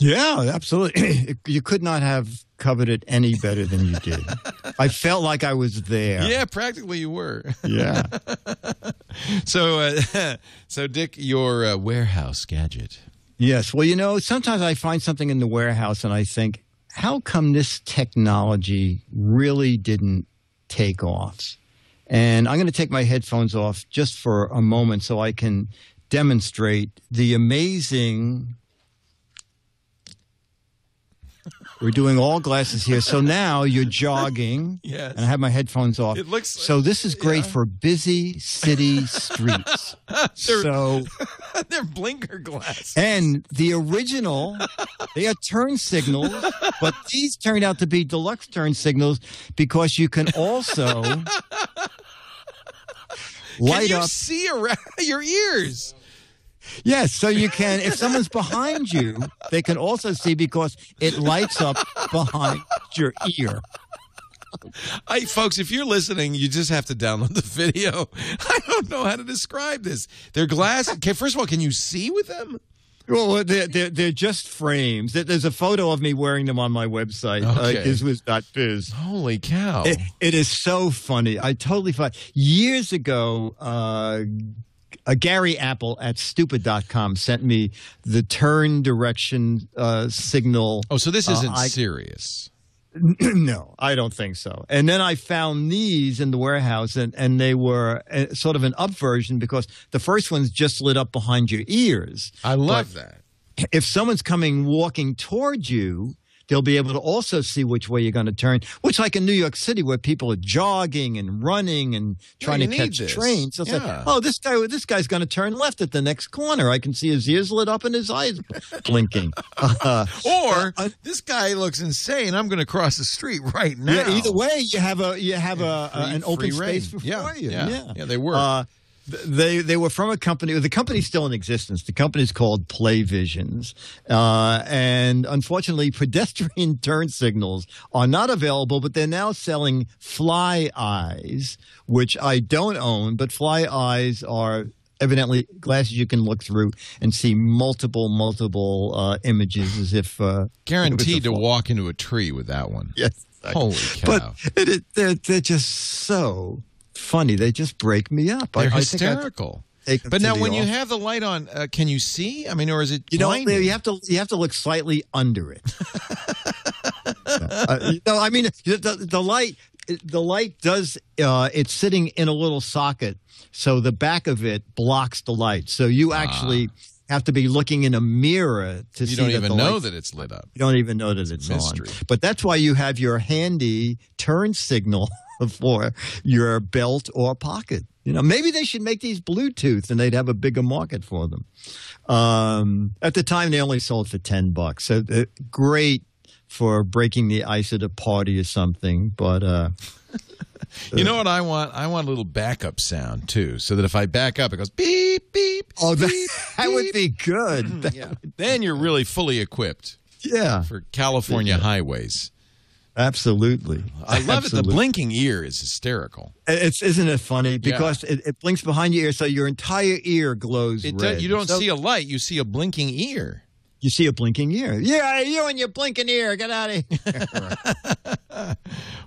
Yeah, absolutely. You could not have covered it any better than you did. I felt like I was there. Yeah, practically you were. Yeah. So, Dick, your warehouse gadget. Yes. Well, sometimes I find something in the warehouse and I think, how come this technology really didn't take off? And I'm going to take my headphones off just for a moment so I can demonstrate the amazing We're doing all glasses here. So now you're jogging. Yes. And I have my headphones off. It looks so this is great for busy city streets. They're blinker glasses. And the original, they are turn signals, but these turned out to be deluxe turn signals because you can also light up. See around your ears? Yes, so you can, if someone's behind you, they can also see because it lights up behind your ear. Folks, if you're listening, you just have to download the video. I don't know how to describe this. They're glasses. Okay, first of all, can you see with them? Well, they're just frames. There's a photo of me wearing them on my website, GizWiz.Biz. Holy cow. It is so funny. I totally find. Years ago, Gary Apple at stupid.com sent me the turn direction signal. Oh, so this isn't serious. No, I don't think so. And then I found these in the warehouse, and they were sort of an up version because the first one's just lit up behind your ears. I love that. If someone's walking towards you, they'll be able to also see which way you're going to turn, which like in New York City where people are jogging and running and trying to catch trains. They'll say, oh, this guy's going to turn left at the next corner. I can see his ears lit up and his eyes blinking. Or this guy looks insane. I'm going to cross the street right now. Yeah, either way, you have an open space before you. Yeah, they work. They were from a company. The company's still in existence. The company's called PlayVisions, and unfortunately, pedestrian turn signals are not available. But they're now selling Fly Eyes, which I don't own. But Fly Eyes are evidently glasses you can look through and see multiple images, as if guaranteed to walk into a tree with that one. Yes, holy cow! But they're just so funny. They just break me up. They're hysterical. But now, when you have the light on, can you see? I mean, or is it blinding? You have to look slightly under it. I mean, the light does. It's sitting in a little socket, so the back of it blocks the light. So you actually have to be looking in a mirror to see. You don't even know that it's lit up. You don't even know that it's on. But that's why you have your handy turn signal for your belt or pocket. Maybe they should make these Bluetooth and they'd have a bigger market for them. At the time, they only sold for $10. So great for breaking the ice at a party or something. But you know what I want? I want a little backup sound too, so that if I back up, it goes beep beep. Oh, beep, that beep. would be good. Then you're really fully equipped. Yeah, for California highways. Absolutely. I love it. The blinking ear is hysterical. Isn't it funny? Because it blinks behind your ear, so your entire ear glows red. You don't see a light. You see a blinking ear. You see a blinking ear. Yeah, you and your blinking ear. Get out of here.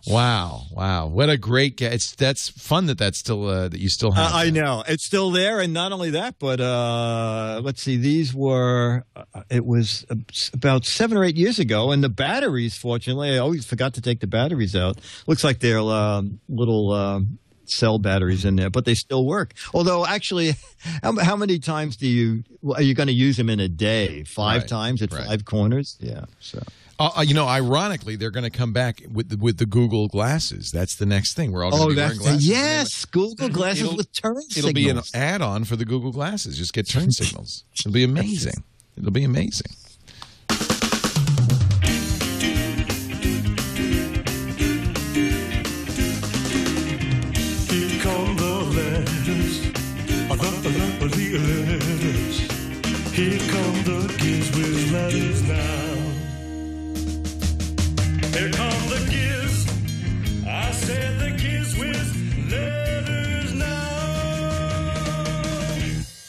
Wow. What a great – that's fun that's still that you still have. I know. It's still there, and not only that, but let's see. These were it was about 7 or 8 years ago, and the batteries, fortunately, I always forgot to take the batteries out. Looks like they're little cell batteries in there, but they still work. Although, actually, how many times are you going to use them in a day? 5 times at 5 corners? Yeah, so. Ironically, they're going to come back with the Google glasses. That's the next thing. We're all going to be wearing glasses. Yes, Google glasses with turn signals. It'll be an add-on for the Google glasses. Just get turn signals. It'll be amazing. It'll be amazing. Here come the letters. Here come the GizWiz letters now. Here come the Giz. I said the GizWiz letters now.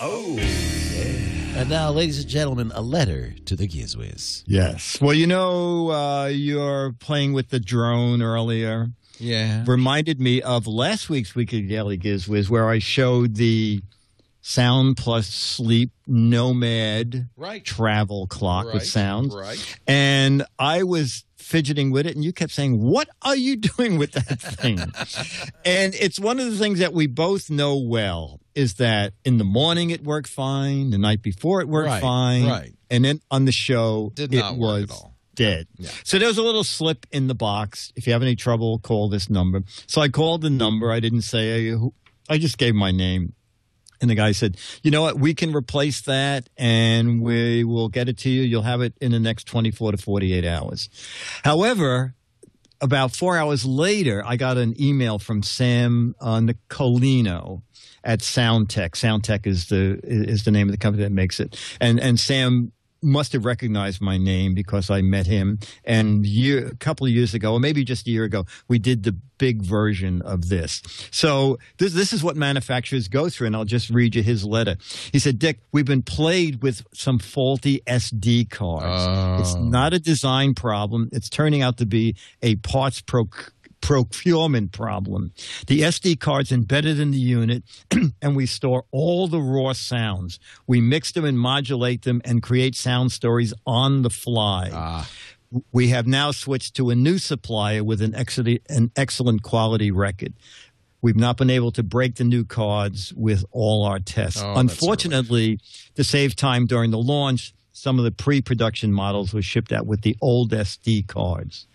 Oh, yeah. And now, ladies and gentlemen, a letter to the GizWiz. Yes. Well, you're playing with the drone earlier. Yeah. Reminded me of last week's Weekly Daily GizWiz, where I showed the Sound Plus Sleep Nomad travel clock with sound. Right. And I was fidgeting with it, and you kept saying, what are you doing with that thing? And it's one of the things that we both know well, is that in the morning it worked fine, the night before it worked fine, and then on the show it was dead. Yeah. So there's a little slip in the box. If you have any trouble, call this number. So I called the number. I didn't say, I just gave my name. And the guy said, you know what, we can replace that and we will get it to you. You'll have it in the next 24 to 48 hours. However, about 4 hours later, I got an email from Sam Nicolino at Soundtech. Soundtech is the name of the company that makes it. And Sam must have recognized my name because I met him. And a couple of years ago, or maybe just a year ago, we did the big version of this. So this is what manufacturers go through, and I'll just read you his letter. He said, Dick, we've been plagued with some faulty SD cards. It's not a design problem. It's turning out to be a parts procurement problem. The SD card's embedded in the unit, and we store all the raw sounds. We mix them and modulate them and create sound stories on the fly. We have now switched to a new supplier with an excellent quality record. We've not been able to break the new cards with all our tests. Unfortunately, to save time during the launch, some of the pre-production models were shipped out with the old SD cards.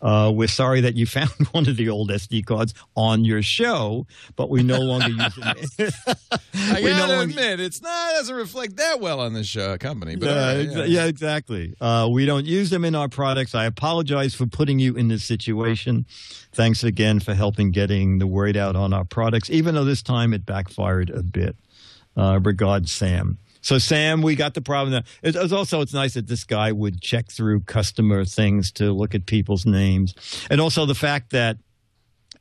We're sorry that you found one of the old SD cards on your show, but we no longer use them. I gotta admit, it doesn't reflect that well on this company. But yeah, exactly. We don't use them in our products. I apologize for putting you in this situation. Thanks again for helping getting the word out on our products, even though this time it backfired a bit. Regards, Sam. So, Sam, we got the problem. It's nice that this guy would check through customer things to look at people's names. And also the fact that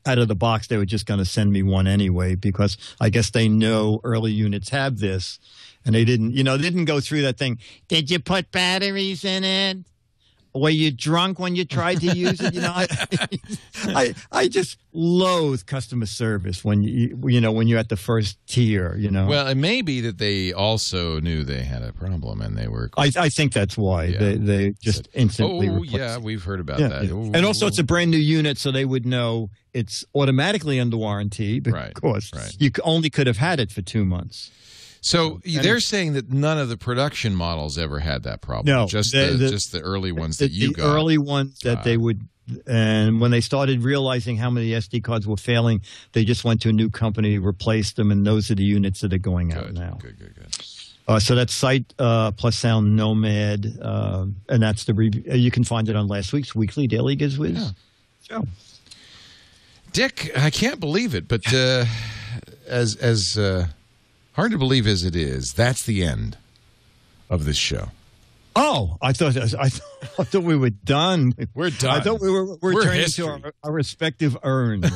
out of the box, they were just going to send me one anyway, because I guess they know early units have this. And they didn't go through that thing. Did you put batteries in it? Were you drunk when you tried to use it? I just loathe customer service when you're at the first tier. Well, it may be that they also knew they had a problem and they were. I think that's why they just instantly. Oh yeah, we've heard about that. Yeah. And also, it's a brand new unit, so they would know it's automatically under warranty. But of course, you only could have had it for 2 months. So they're saying that none of the production models ever had that problem. No, just the early ones that you got. The early ones that they would, and when they started realizing how many SD cards were failing, they just went to a new company, replaced them, and those are the units that are going out now. Good. So that's Sight plus Sound Nomad, and that's the review. You can find it on last week's weekly Daily GizWiz show. Dick, I can't believe it, but as hard to believe as it is, that's the end of this show. Oh, I thought we were done. We're done. I thought we're turning to our respective urns.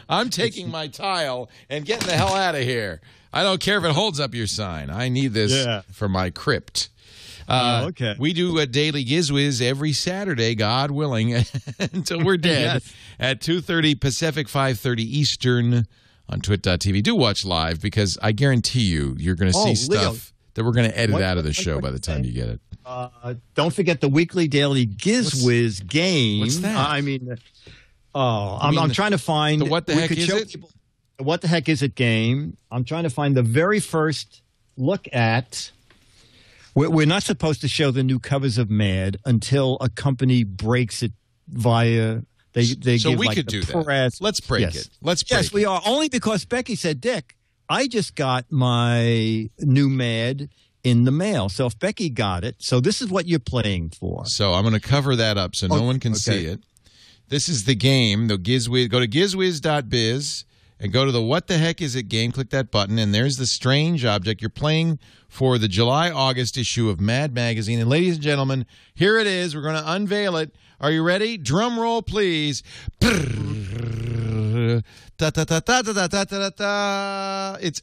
I'm taking my tile and getting the hell out of here. I don't care if it holds up your sign. I need this for my crypt. Okay. We do a Daily GizWiz every Saturday, God willing, until we're dead, at 2:30 Pacific, 5:30 Eastern. On TWiT.tv. Do watch live, because I guarantee you're going to see stuff that we're going to edit out of the show by the time you get it. Don't forget the weekly Daily GizWiz game. What's that? I'm trying to find the What the Heck Is It? The What the Heck Is It game. I'm trying to find the very first look at. We're not supposed to show the new covers of Mad until a company breaks it via. They so give we like could the do press. that. Let's break it. Let's break it. Yes, we are. Only because Becky said, Dick, I just got my new Mad in the mail. So if Becky got it, so this is what you're playing for. So I'm going to cover that up so no one can see it. This is the game. The GizWiz. Go to GizWiz.Biz and go to the What the Heck Is It game. Click that button, and there's the strange object. You're playing for the July-August issue of Mad Magazine. And ladies and gentlemen, here it is. We're going to unveil it. Are you ready? Drum roll, please. It's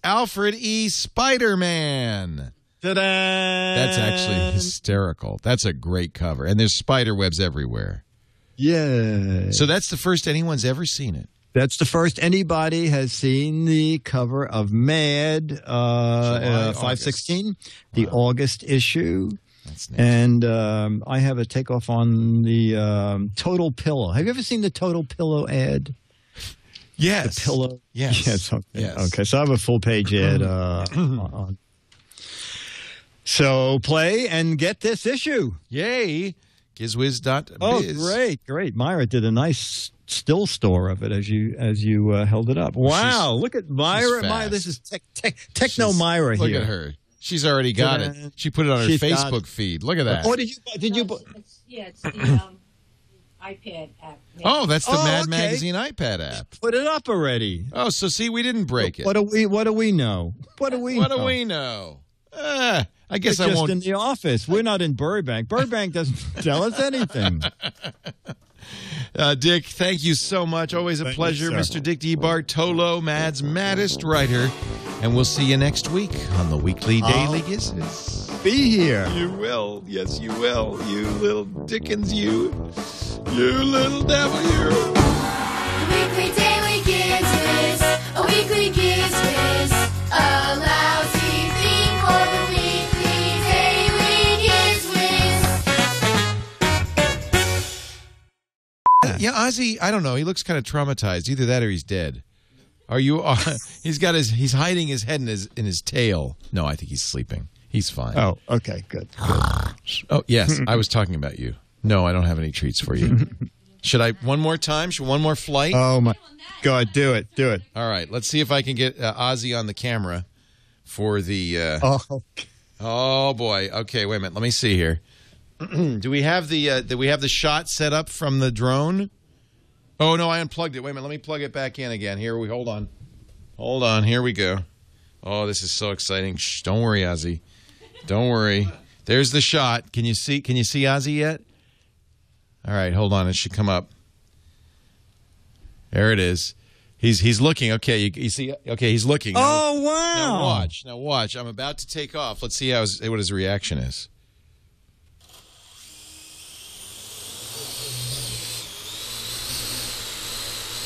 Alfred E. Spider-Man. Ta-da! That's actually hysterical. That's a great cover. And there's spider webs everywhere. Yeah. So that's the first anyone's ever seen it. That's the first anybody has seen the cover of Mad 5/16, the August issue. That's nice. And I have a takeoff on the Total Pillow. Have you ever seen the Total Pillow ad? Yes. The pillow? Yes. Yes. Okay. Yes. Okay. So I have a full page ad on. So play and get this issue. Yay. GizWiz.Biz. Oh, great. Myra did a nice still store of it as you held it up. Wow, look at Myra. This is techno Myra here. Look at her. She's already got it. She put it on her Facebook feed. Look at that. Oh, did you? It's the iPad app. Yeah. Oh, that's the Mad Magazine iPad app. Put it up already. Oh, so see, we didn't break it. What do we know? What do we know? I guess We're I won't. Just in the office. We're not in Burbank. Burbank doesn't tell us anything. Dick, thank you so much. Always a pleasure, Mr. Dick DeBartolo, Mad's maddest writer. And we'll see you next week on the Weekly Daily GizWiz. Be here. You will. Yes, you will. You little Dickens, you. You little devil, you. Weekly Daily GizWiz. A Weekly GizWiz. A lousy theme for the Weekly Daily GizWiz. Yeah, Ozzy, I don't know. He looks kind of traumatized. Either that or he's dead. Are you? He's hiding his head in his tail. No, I think he's sleeping. He's fine. Oh, okay, good. Oh, yes, I was talking about you. No, I don't have any treats for you. Should I one more time? Should one more flight? Oh my God, do it. All right, let's see if I can get Ozzy on the camera for the. Oh boy. Okay, wait a minute. Let me see here. Do we have the shot set up from the drone? Oh, no, I unplugged it. Wait a minute. Let me plug it back in again. Here, hold on. Hold on. Here we go. Oh, this is so exciting. Shh, don't worry, Ozzy. Don't worry. There's the shot. Can you see Ozzy yet? All right, hold on. It should come up. There it is. He's looking. Okay, you see? Okay, he's looking. Oh, wow. Now watch. I'm about to take off. Let's see what his reaction is.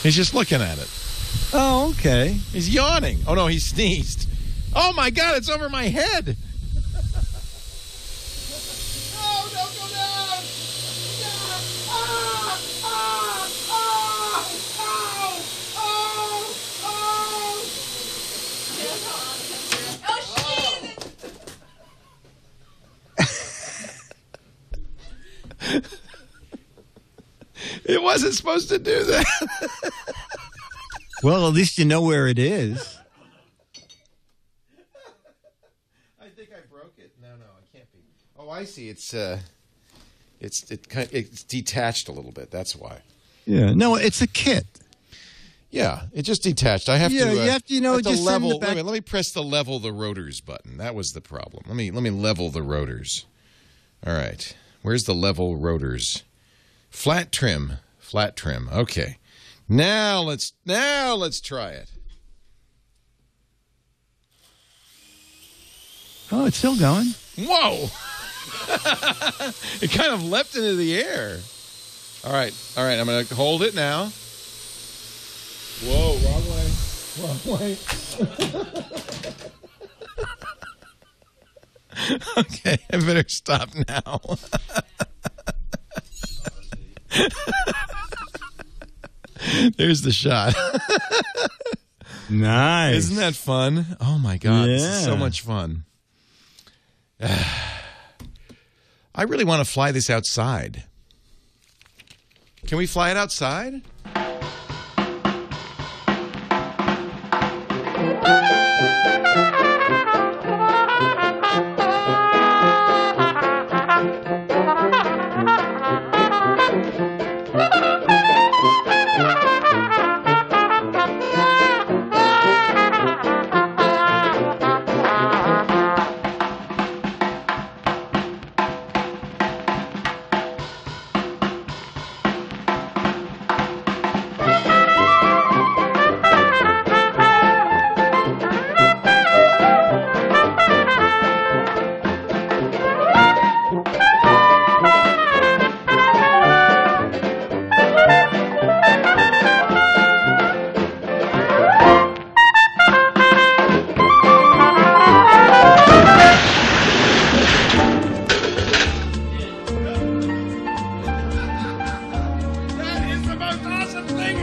He's just looking at it. Oh, okay. He's yawning. Oh, no, he sneezed. Oh, my God, it's over my head. Oh, don't go down. It wasn't supposed to do that. Well, at least you know where it is. I think I broke it. No, it can't be. Oh, I see. It's detached a little bit. That's why. Yeah. No, it's a kit. Yeah, it just detached. I have to. Yeah, you have to. Just level. in the back. Wait a minute, let me press the level the rotors button. That was the problem. Let me level the rotors. All right. Where's the level rotors? Flat trim. Okay. Now let's try it. Oh, it's still going. Whoa! It kind of leapt into the air. All right. I'm going to hold it now. Whoa! Wrong way. Okay, I better stop now. There's the shot. Nice. Isn't that fun? Oh, my God. Yeah. This is so much fun. I really want to fly this outside. Can we fly it outside? Thing